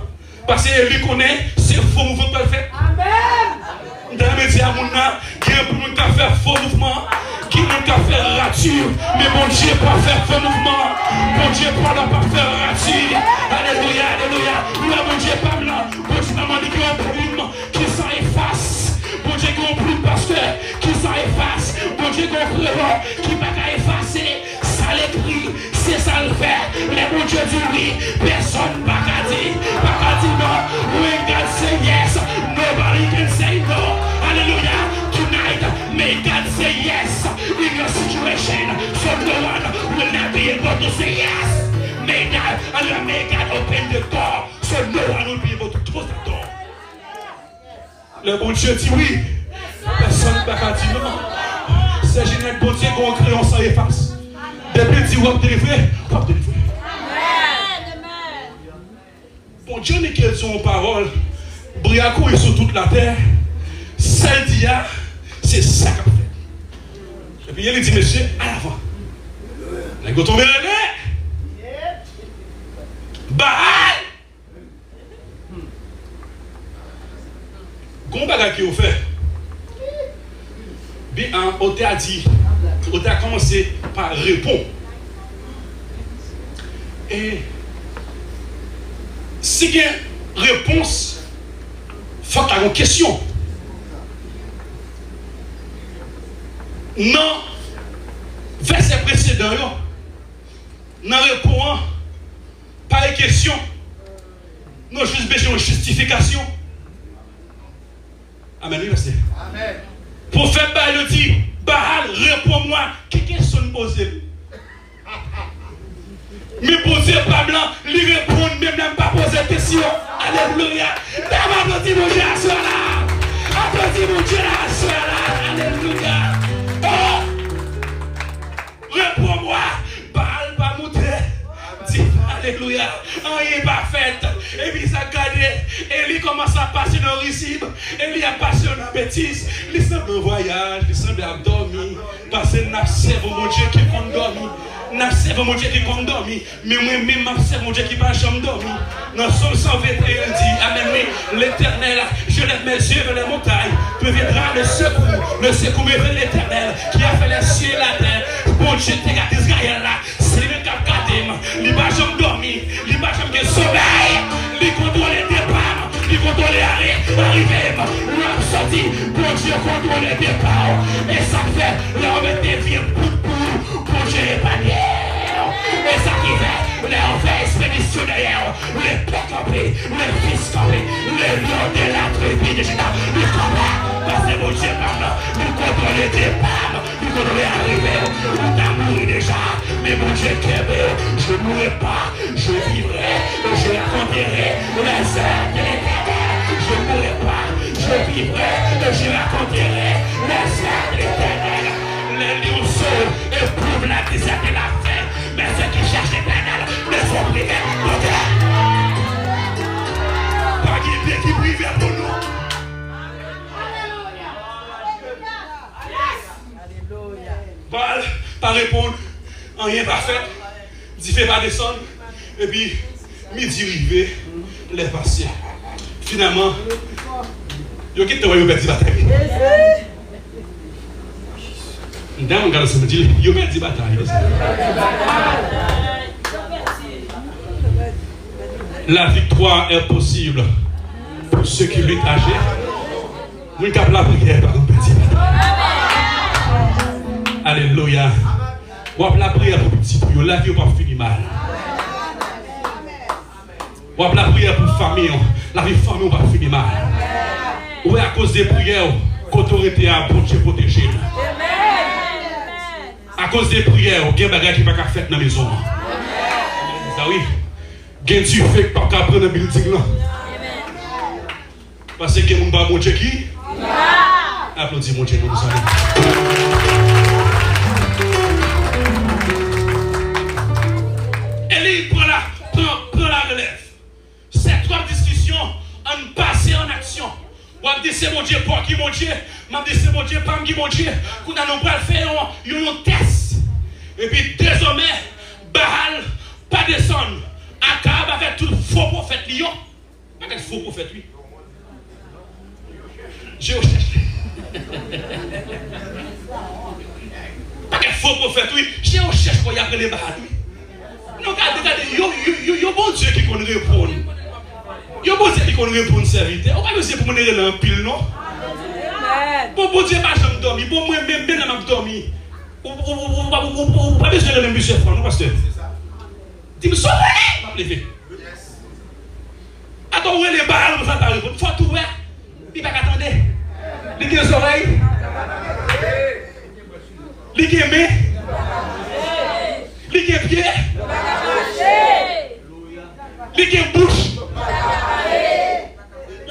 Parce que lui connaît, c'est faux mouvement qu'on fait. Amen. Dans les médias, qui est pour nous faire faux mouvement, qui nous faire rature. Mais mon Dieu pas faire faux mouvement. Mon Dieu pas faire rature. Alléluia, alléluia. Mon Dieu pas blanc. Mon Dieu m'a dit qu'il y a un plume qui s'en efface. Mon Dieu qui a un plume pasteur qui s'en efface. Mon Dieu qui a un prévôt qui ne va pas effacer. Ça l'écrit, c'est ça le fait. Les mon Dieu dit oui, personne ne va dire. Pas dire non. When God say yes, nobody can say no. Alléluia. Tonight, may God say yes in your situation. So no one will not be able to say yes. May God open the door. So no one will be able to close the door. Le bon Dieu dit oui. Personne ne va dire non. C'est génial, bon Dieu, qu'on crée, on s'en efface. Depuis qu'il dit, on va délivrer, on va délivrer. Bon Dieu n'est qu'elle son parole. Briaco est sur toute la terre. Celle d'hier, c'est ça qu'on fait. Et puis il dit, monsieur, à l'avant. La go tombe le nez. Baal. Qu'on bagarre qui vous fait. Bien, on t'a dit, on t'a commencé par répondre. Et si il y a une réponse, il faut qu'il y ait une question. Non, verset précédent, non répondant, pas de question, non juste besoin de justification. Amen, oui, verset. Amen. Pour faire Baal, il dit, Baal, réponds-moi, quelle question poser? Mais poser pas blanc, lui répondre, même pas poser de question. Alléluia. Applaudis mon Dieu à ce là. Applaudis mon Dieu à ce là. Alléluia. Oh. Réponds-moi. Baal pas monter. Dis alléluia. Rien pas fait. Et puis ça garde. Et lui commence à passer dans le recipe. Et lui a passé dans la bêtise. Il semble un voyage. Il semble à dormir. Parce que n'a servi mon Dieu qui compte dormir. N'a servi mon Dieu qui compte dormir. Mais moi-même, n'a servi mon Dieu qui ne va jamais dormir. Dans Somme 121, il dit, Amen, oui, l'Éternel, je lève mes yeux vers les montagnes. Te viendra le secours me vers l'Éternel qui a fait les cieux et la terre. Bon Dieu, t'es gâté Israël là. C'est lui qui a gâté. Il va jamais dormir. Il va jamais sommeil. Il contrôle les départs. Il contrôle les arrivées. L'homme sorti. Bon Dieu contrôle les départs. Et ça fait, l'homme devient pour gérer panier. Et ça qui fait, l'homme fait expéditionnaire. Les pères campés, les fils campés, les lions de la tribu de Juda. Ils campent. Parce que mon Dieu parle. Il contrôle les départs. Il contrôle les arrivées. On t'a mouru déjà. Mais mon Dieu t'aimait. Je ne mourrai pas. Je vivrai. Je raconterai les œuvres de l'Éternel. Je ne mourrai pas. Je vivrai. Je raconterai les œuvres de l'Éternel. Les lionceaux éprouvent la misère de la faim. Mais ceux qui cherchent l'Éternel ne sont privés d'aucun. Pas guidé qui privé pour nous. Baal, pas répondre, rien pas fait, dit fait pas descendre, et puis midi arrivé, les passés. Finalement, yo quitte yo perdu bataille. Dans mon garçon me dit, yo perdu bataille. La victoire est possible pour ceux qui luttent âgés. Nous avons la prière par une petite bataille. Alléluia. Ou la prière pour petit pour la vie pas fini mal. Ou la prière pour famille, la vie famille pas fini mal. Ou à cause des prières, qu'autorité a pour Dieu protéger. À cause des prières, il y a des bagages qui ne sont pas faites dans la maison. Ça oui. Il y a du fait que pas prendre le building là. Parce que il y a mon Dieu qui applaudis mon Dieu nous allons. Élie prend la relève. 7 mon Dieu, m'a dit c'est mon Dieu, pas mon Dieu, qu'on a non pas faire un test. Et puis désormais, Baal, pas descendre. Akab avec tout faux prophète Lyon. Avec faux prophète lui. Je recherche. Avec faux prophète oui. Je recherche pour y appeler Baal oui. Non, regardez, yo bon Dieu qui connaît répondre. Yo bon Dieu qui connaît répondre serviteur. On va essayer pour mener là en pile non. Bon Dieu pas jamais dormi. Bon moi même dans m'a dormi. On pas besoin de le monsieur Franck, non pasteur. Dis-moi sauver, m'a lever. Attends où est les balles pour ça ta répondre. Faut tout voir. Il pas attendre. Il qui les oreilles. Il qui main. Il qui pied. Il qui bouche.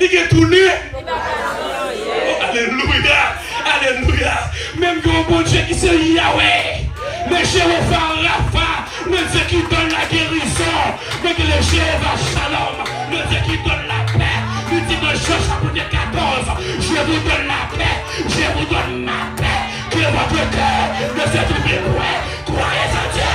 Il qui tourne. Alléluia. Alléluia. Même que bon Dieu qui c'est Yahweh. Le Jéhovah Rapha, le Dieu qui donne la guérison. Mais que le Jéhovah Shalom, le Dieu qui donne la paix. Il dit dans Jean chapitre 14, je vous donne la paix, je vous donne ma paix. Que votre cœur ne se trouble point. Croyez en Dieu.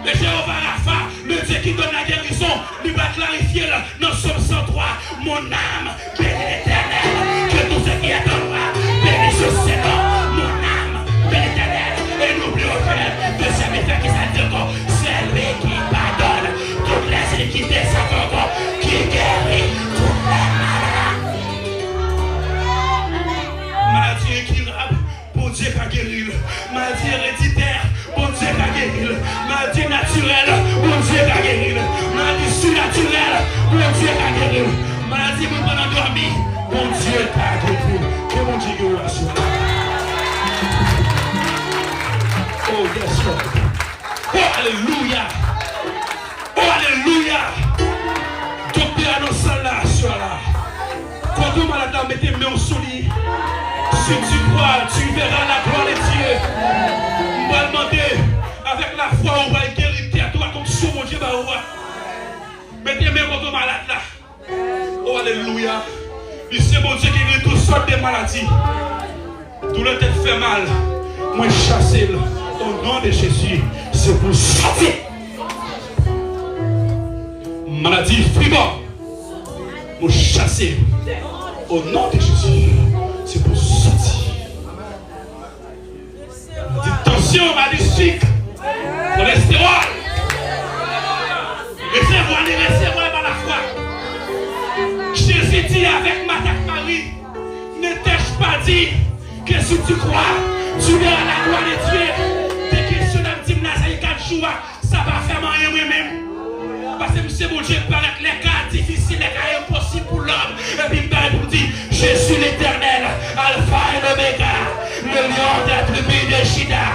Le Jéhovah Rapha, le Dieu qui donne la guérison, lui va clarifier dans Somme 103. Mon âme, bénis l'Éternel, que tout ce qui est en moi, bénisse au Seigneur. Mon âme, bénis l'Éternel, et n'oublie aucun de ses méfaits qui s'attirent. C'est lui qui pardonne toutes les iniquités, qui guérit toutes les maladies. Maladie incurable, bon Dieu qui a guéri. Maladie héréditaire, bon Dieu qui a guéri. Maladie naturelle, bon Dieu qui a guéri. Maladie surnaturelle, bon Dieu qui a guéri. Maladie pour pendant dormi, bon Dieu qui a guéri. Que mon Dieu qui a assuré. Oh yes Lord. Oh alléluia. Oh alléluia. Docteur annonce là, sur là. Quand on malade là, mettez mes mains sur lui. Si tu crois, tu verras la gloire de Dieu. On va demander, avec la foi, on va guérir toi comme sur mon Dieu. Mettez mes mains contre malade là. Oh alléluia. C'est mon Dieu qui guérit toutes sortes de maladies. Tout le tête fait mal. Moi chasser au nom de Jésus. C'est pour sortir. Maladie fibre. Moi chasser au nom de Jésus. C'est pour sortir. Tension, maladie, cholestérol. Recevez-moi par la foi. Jésus dit avec Marthe Marie, ne t'ai-je pas dit que si tu crois, tu verras la gloire de Dieu. Tes questions d'un petit Nazaï 4 jours, ça va faire rien moi-même. Parce que c'est mon Dieu paraît les cas difficiles, les cas impossibles pour l'homme. Et puis il paraît pour dire, je suis l'Éternel, Alpha et l'Oméga, le lion de la tribu de Juda,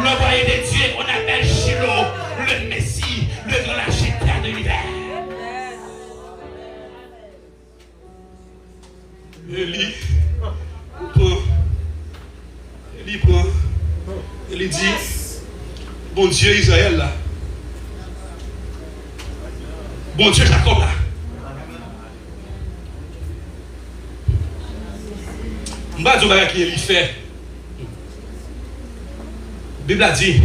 l'envoyé de Dieu qu'on appelle Shiloh, le Messie, le grand acheteur de l'hiver. Élie dit, bon Dieu Israël là, bon Dieu Jacob là. Je ne sais pas ce qu'il fait. La Bible a dit,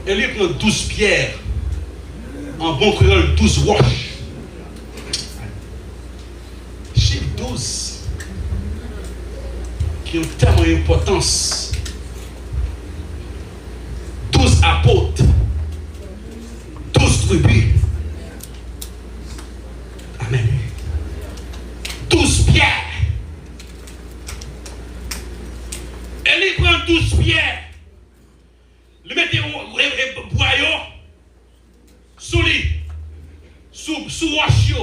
Élie prend 12 pierres, en bon créole 12 roches. Chiffre 12, qui ont tellement d'importance. 12 apôtres, 12 tribus. Amen. 12 pierres. Élie prend 12 pierres. Le mettez au boyau sous lui, sous roche.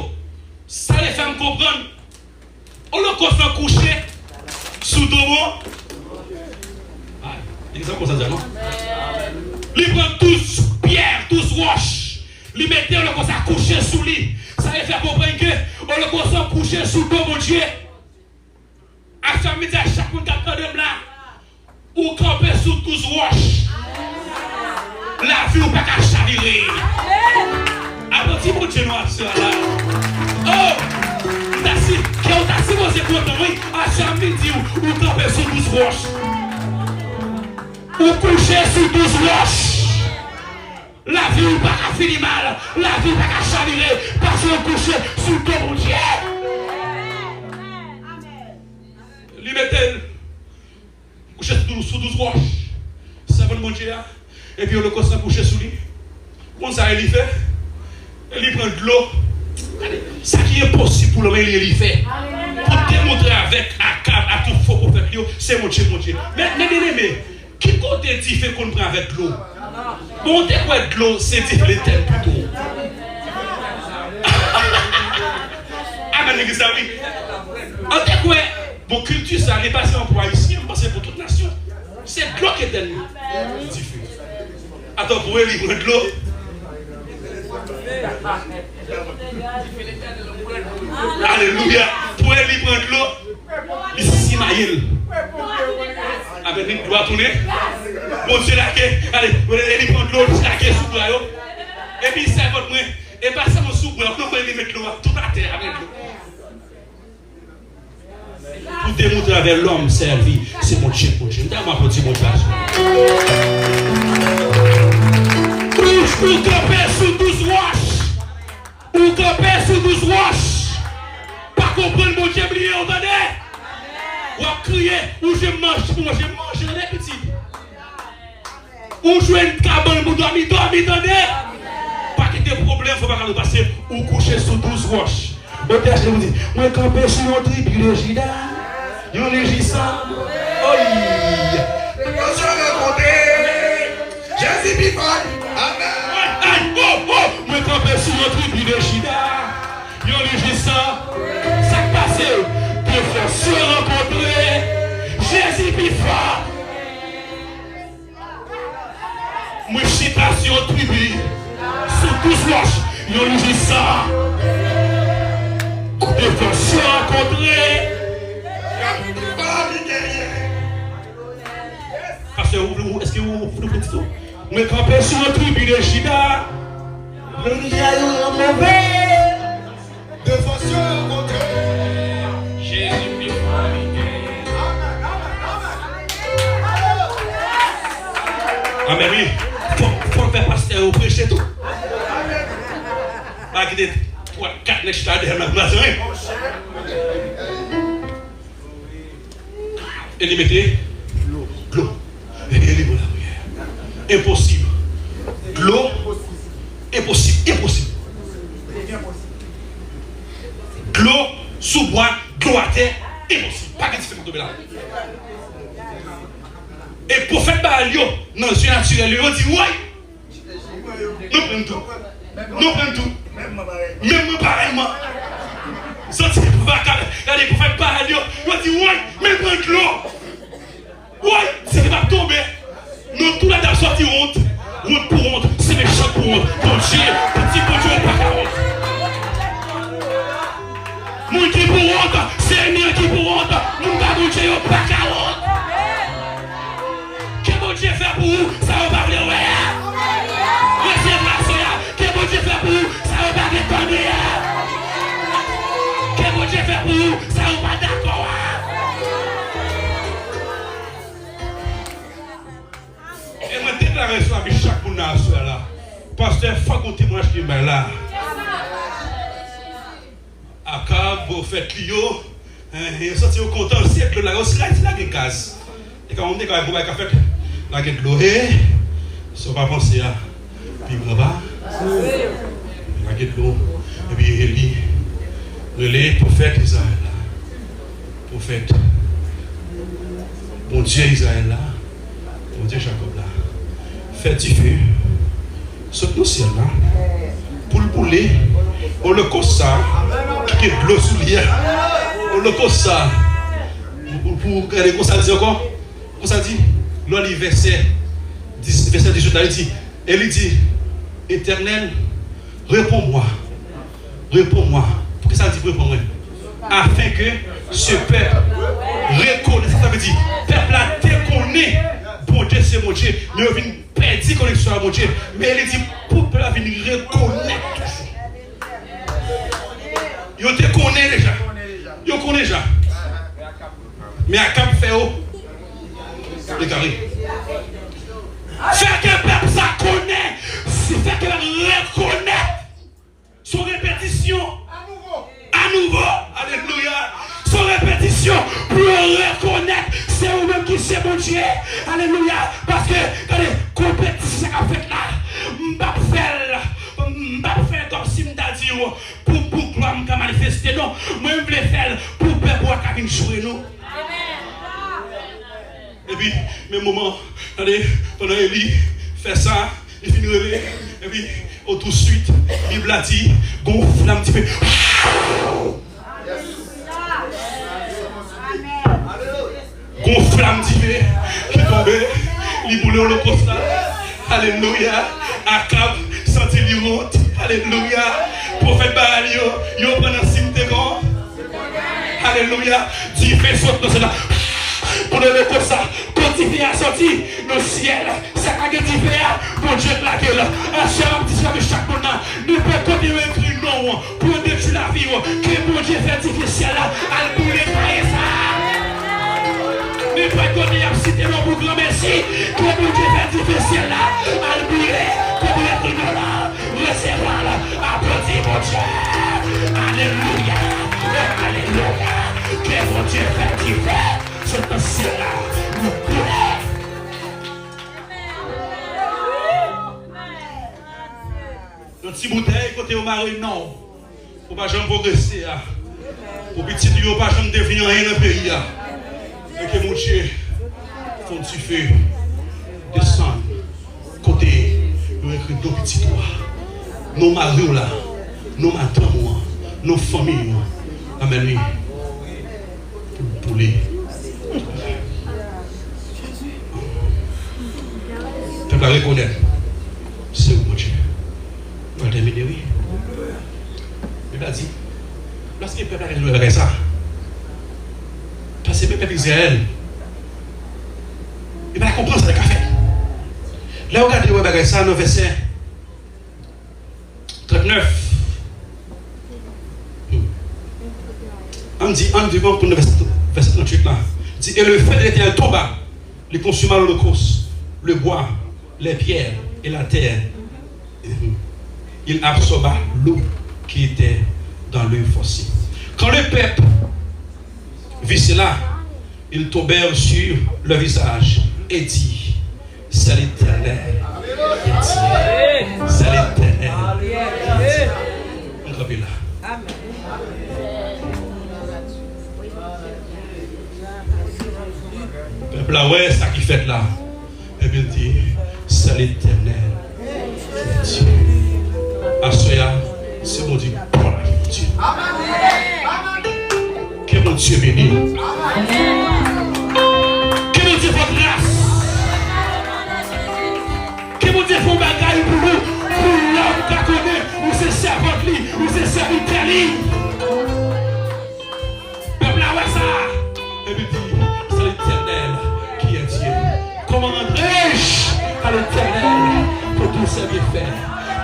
Ça les fait me comprendre. On le fait coucher sous domo. Ah, exemple comme ça, non? Il prend 12 pierres, 12 roches. Il mettez le comme ça coucher sous lui. Ça les fait comprendre que on le comme ça coucher sous dos, mon Dieu. À chaque midi, à chaque monde qui a de là, ou camper sous 12 roches. La vie ou pas qu'à chavirer. À petit bout de noir, là. Oh! Merci. cause content, oui, à chaque midi, ou camper sur 12 roches. Ou coucher sur 12 roches. La vie n'est pas qu'à finir mal. La vie n'est pas qu'à chavirer. Parce qu'on couche sur ton bon Dieu. Lui met-elle coucher sur 12 roches. Ça va le bon Dieu. Et puis on le constant coucher sur lui. Comment ça il fait? Il prend de l'eau. Ce qui est possible pour l'homme, il fait. Pour démontrer avec à tout faux prophète, c'est mon Dieu, mon Dieu. Mais qui côté dit fait qu'on prend avec de l'eau? Bon, t'es quoi de l'eau? C'est dit l'éternel plutôt. Amen, l'église, oui. En t'es quoi? Bon, culture, ça n'est pas en pour ici, mais c'est pour toute nation. C'est de l'eau qui est éternel. Attends, pour elle, il prend de l'eau. Alléluia. Pour elle, il prend de l'eau. Il s'y maille. Avec une doigt tourner. Bon Dieu, là, allez, il prend de l'eau, il s'y sous toi. Et puis, ça va moi. Et pas ça, mon sous-bois. On va mettre l'eau tout à terre avec l'eau. Pour démontrer avec l'homme servi, c'est mon Dieu, mon Dieu. D'ailleurs, mon Dieu, mon Dieu. Ou camper sous 12 roches. Ou camper sous 12 roches. Pas comprendre mon Dieu, oublié, on entendait. Ou à crier, ou je mange pour moi, je mange dans les petits. Ou jouer une cabane pour dormir, attendez. Pas qu'il y ait de problème, il ne faut pas le passer. Ou coucher sous 12 roches. Au texte, vous dites, moi camper sur mon tribu de Gida. Yon régissant. Oui. Attention à côté. Jésus Bifan. Amen. Oh, moi camper sur mon tribu de Gida. Yon régissant. Ça passe. Deux fois se rencontrer. Jésus Bifan. Moi chita sur tribu. Sous 12 roches. Yon régissant. Deux fois se rencontrer. Parce que est-ce que vous faites tout? Mais quand personne ne tribu de Gida, le diable est mauvais. De façon rencontrée. Jésus Amen. Oui. Faut faire pasteur au prêcher tout. Pas qu'il y ait 3-4 nextades derrière ma maison. Et il mettait l'eau. Et il est bon la prière. Impossible. L'eau, impossible. Impossible. L'eau, sous bois, l'eau à terre, impossible. Pas que tu fais tomber là. Et le prophète Baalio, non, je suis naturel, il dit ouais. Nous prenons tout. Nous prenons tout. Même moi pareillement. Sorti pour vacances, les prophètes Baalio, il dit ouais, même prendre de l'eau. Ouais, c'est qu'il va tomber. Nous, tout là, d'abord sorti honte. Honte pour honte, c'est méchant pour honte. Bon Dieu, petit bon Dieu, pas qu'à honte. Mon qui pour honte, c'est mien qui pour honte. Mon gars, bon Dieu, pas qu'à honte. Que bon Dieu fait pour vous, ça va parler, ouais. Laissez passer, que bon Dieu fait pour vous, ça va pas déconner. Que bon Dieu fait pour vous, ça va pas d'accord. Et moi, déclarer ça avec chaque monde à ce là. Pasteur, faut qu'on témoigne qui est là. Akab, vous faites l'io. Et sorti au content, le siècle là, aussi là, il y a des gaz. Et quand on dit qu'on va faire la gueule de l'eau, ça va penser à. Puis là-bas, la gueule de l'eau. Et puis Élie, les prophètes Israël là. Prophète. Bon Dieu Israël là. Bon Dieu Jacob là. Faites du feu. Saute au ciel là. Pour le bouler. On le cause ça. Qui est de l'eau sous l'hier. On le cause ça. Pour regarder comment ça dit encore. Comment ça dit? L'on lit verset 18 là, il dit. Et il dit, Éternel, réponds-moi. Réponds-moi. Pourquoi ça dit réponds-moi? Afin que ce peuple reconnaisse. Ça veut dire, peuple là déconnaît. Bon Dieu, c'est mon Dieu. Mais il vient perdre connexion à mon Dieu. Mais il dit, pour que la vie reconnaître toujours. Il te connaît déjà. Il connaît déjà. Mais à cap fait les carrés. Faire que le peuple ça connaît, c'est faire que reconnaît son répétition à nouveau. Alléluia. Son répétition pour reconnaître c'est vous-même qui c'est mon Dieu. Alléluia. Parce que quand les compétitions qu'a fait là, m'pas faire comme si m'ta dit pour gloire m'ka manifester non. Moi je voulais faire pour peuple qui venir jouer nous. Et puis, même moment, pendant Élie fait ça, il finit de et puis, tout de suite, il a dit, gonfle un petit peu. Gonfle un petit peu, qui est tombé, il boule au holocauste. Alléluia. Akab, senti lui honte. Alléluia. Prophète Baal, il prend un signe de grand. Alléluia. Dieu fait sauter dans cela. Pour le mettre ça, quand il vient sortir dans le ciel, ça a été divers, mon Dieu de la gueule. Un seul petit de chaque monde, ne peut continuer à écrire non pour détruire la vie, que mon Dieu fait difficile, à le bouler, ça. Ne peut continuer à citer non pour grand merci, que mon Dieu fait difficile, à le bouler, pour être non, recevoir, applaudir mon Dieu. Alléluia, alléluia, que mon Dieu fait difficile. C'est un ciel là, nous plaît. Le petit bouteille côté au mari, non. Pour pas jamais progresser. Pour petit Dieu, pas jamais devenir rien dans le pays. Et que mon Dieu, font du feu, descendre, côté, nous écrit nos petits doigts, nos maris là, nos matins, nos familles. Amen. Pour les. Tu vas reconnaître, c'est où mon Dieu. On va terminer, oui. Il a dit, lorsque le peuple a résolu avec ça, parce que le peuple d'Israël, il va comprendre ce qu'il a fait. Là, regardez le avec ça dans le verset 39. On dit pour le verset 38 là. Dit, et le feu de l'Éternel tomba, les consuma l'holocauste, le bois, les pierres et la terre. Il absorba l'eau qui était dans le fossé. Quand le peuple vit cela, ils tombèrent sur le visage et dit, c'est l'Éternel. C'est l'Éternel. On va là. Amen. Là, ouais, ça qui fait là. Et bien, il dit, c'est l'Éternel. Assoya, c'est mon Dieu. Voilà, Dieu. Que mon Dieu bénisse. Que mon Dieu fasse grâce. Que mon Dieu fasse bagaille pour nous. Pour l'homme qui connaît, ou c'est servant lui, ou c'est serviteur lui. Peuple là, ouais, ça. Et bien, il dit, c'est l'Éternel. Comment rendrai-je à l'Éternel pour tous ses bienfaits?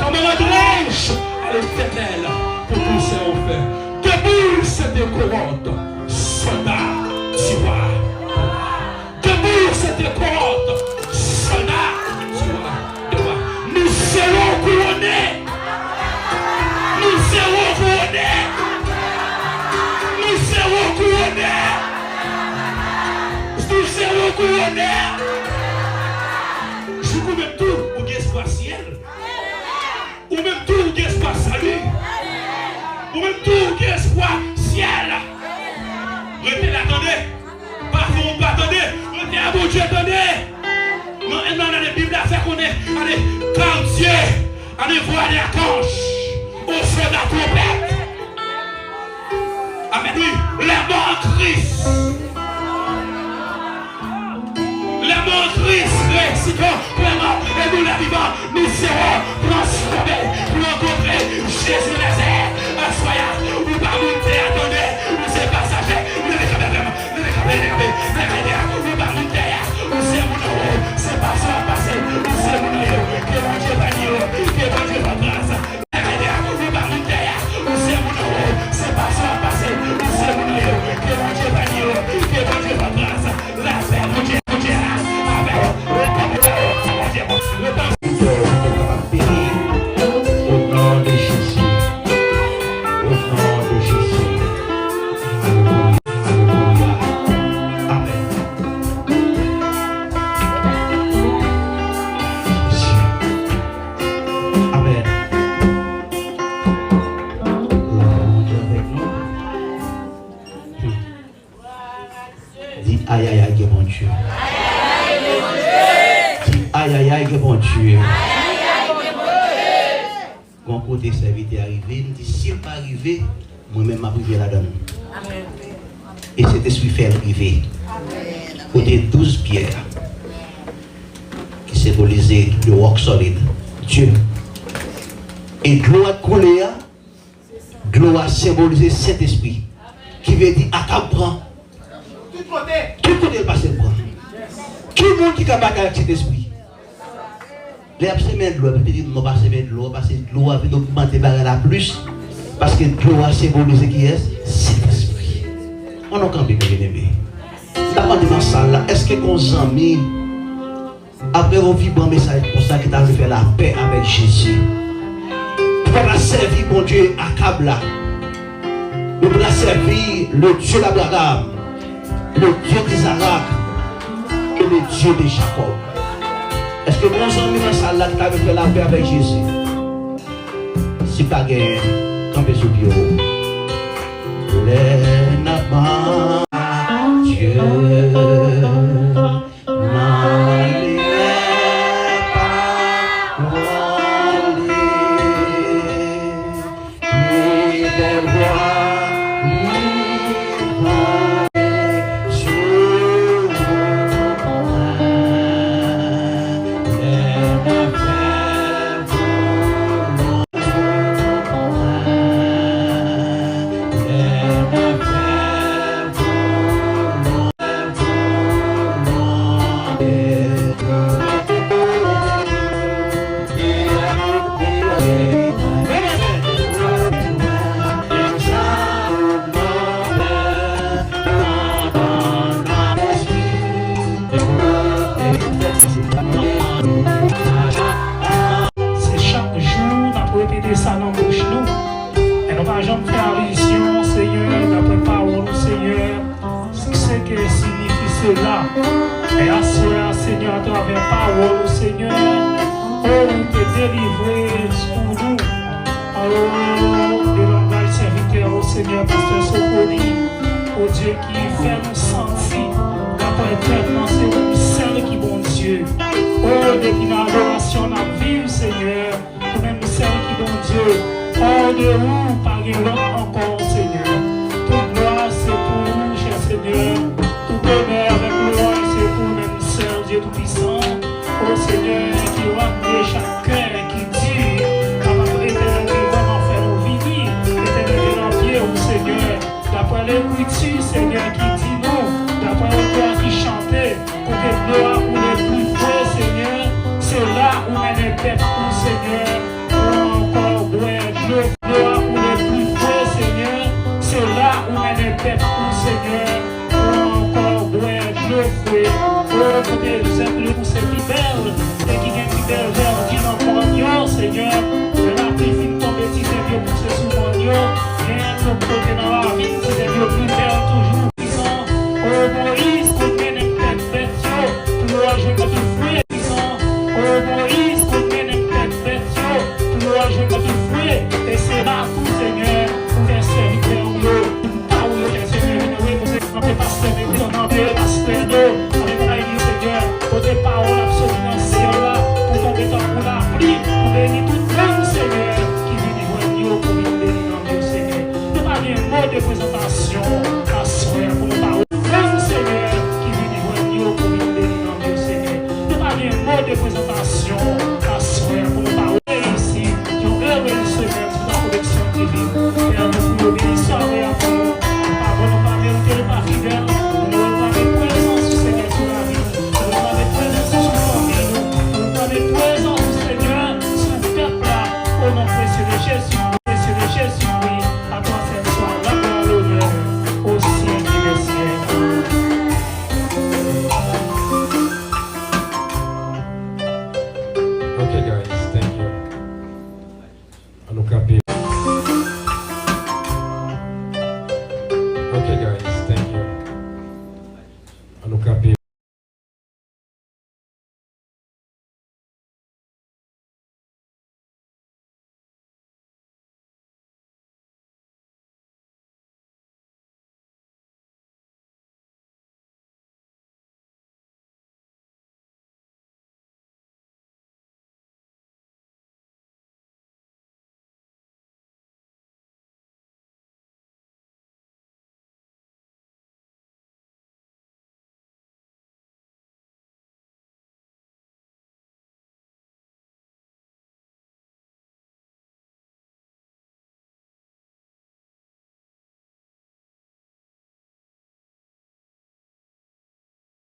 Comment rendrai-je à l'Éternel pour tous ses offerts? Debout cette cohorte, soldat, tu vois. Debout cette cohorte, soldat, tu vois. Nous serons couronnés. Nous serons couronnés. Nous serons couronnés. Nous serons couronnés. Je vous même tout pour qu'il soit ciel. Ou même tout pour qu'il soit salut. Ou même tout pour qu'il soit ciel. Retenez, attendez. Parfois, on peut attendre. Retenez à mon Dieu, attendez. Non, dans la Bible, ça qu'on est. Allez, quand Dieu, allez voir les archanges au son de la trompette. Amen, oui, les morts en Christ. Les morts en Christ ressusciteront vraiment et nous les vivants, nous serons transformés pour rencontrer Jésus Nazareth. Assoya, ou pas monter, attendez, ou c'est passager, ou les caméras vraiment, les caméras, ou pas monter, ou c'est mon eau, c'est pas ça à passer, ou c'est mon eau, que mon Dieu va dire, que mon Dieu va grâce. Les caméras, ou pas monter, ou c'est mon eau, c'est pas ça à passer, ou c'est mon eau, que mon Dieu va dire, que mon Dieu va grâce. Aïe, aïe, aïe, que bon Dieu. Mon côté serviteur arrivé, il dit, s'il n'est pas arrivé, moi-même, ma privé là-dedans. Et cet esprit fait arriver. Côté 12 pierres, qui symbolisait le roc solide, Dieu. Et de l'eau a coulé, de l'eau a symbolisé cet esprit, qui veut dire, à qu'à prendre. Tout côté le passé prend. Tout le monde qui a battu avec cet esprit. Les absents de l'eau, peut-être non pas semer de l'eau, parce que l'eau avait augmenté la plus, parce que l'eau a symbolisé qui est cet esprit. On a quand même bien aimé. D'abord dans salle, est-ce que nos amis, après on vit un message pour ça qui t'a fait la paix avec Jésus, pour la servir mon Dieu à Kabla, pour la servir le Dieu d'Abraham, le Dieu d'Isaac et le Dieu de Jacob. Est-ce que nos amis dans salle là qui t'a fait la paix avec Jésus, si pas gagné, campez sur le bureau, les nappes. Dieu n'allait pas voler, ni des rois, ni sur c'est chaque jour qu'on répéter ça dans la bouche nous. Et nous ne pouvons jamais faire allusion, Seigneur, d'après parole, Seigneur, ce que signifie cela. Et à cela, Seigneur, à travers parole, Seigneur, oh, te délivrer pour nous. Oh, de langage serviteur, au Seigneur, Pasteur Sokoli, au Dieu qui fait nous sentir. D'après traitement, c'est nous seul qui bon Dieu. Oh, depuis l'adoration, la vie, Seigneur, nous-mêmes seul qui bon Dieu. Oh, de où, par l'autre encore, Seigneur. Toute gloire, c'est pour nous, cher Seigneur. Tout honneur avec gloire, c'est pour nous-mêmes seul, Dieu Tout-Puissant. Oh, Seigneur, qui remplit chaque cœur, qui dit, capable d'éternel, qui va en faire nous vivre, éternel dans pied, oh, Seigneur. D'après l'écriture, Seigneur, qui dit non, d'après le cœur qui chantait, pour que gloire pour les plus vrais, Seigneur, c'est là où on est peuple, Seigneur.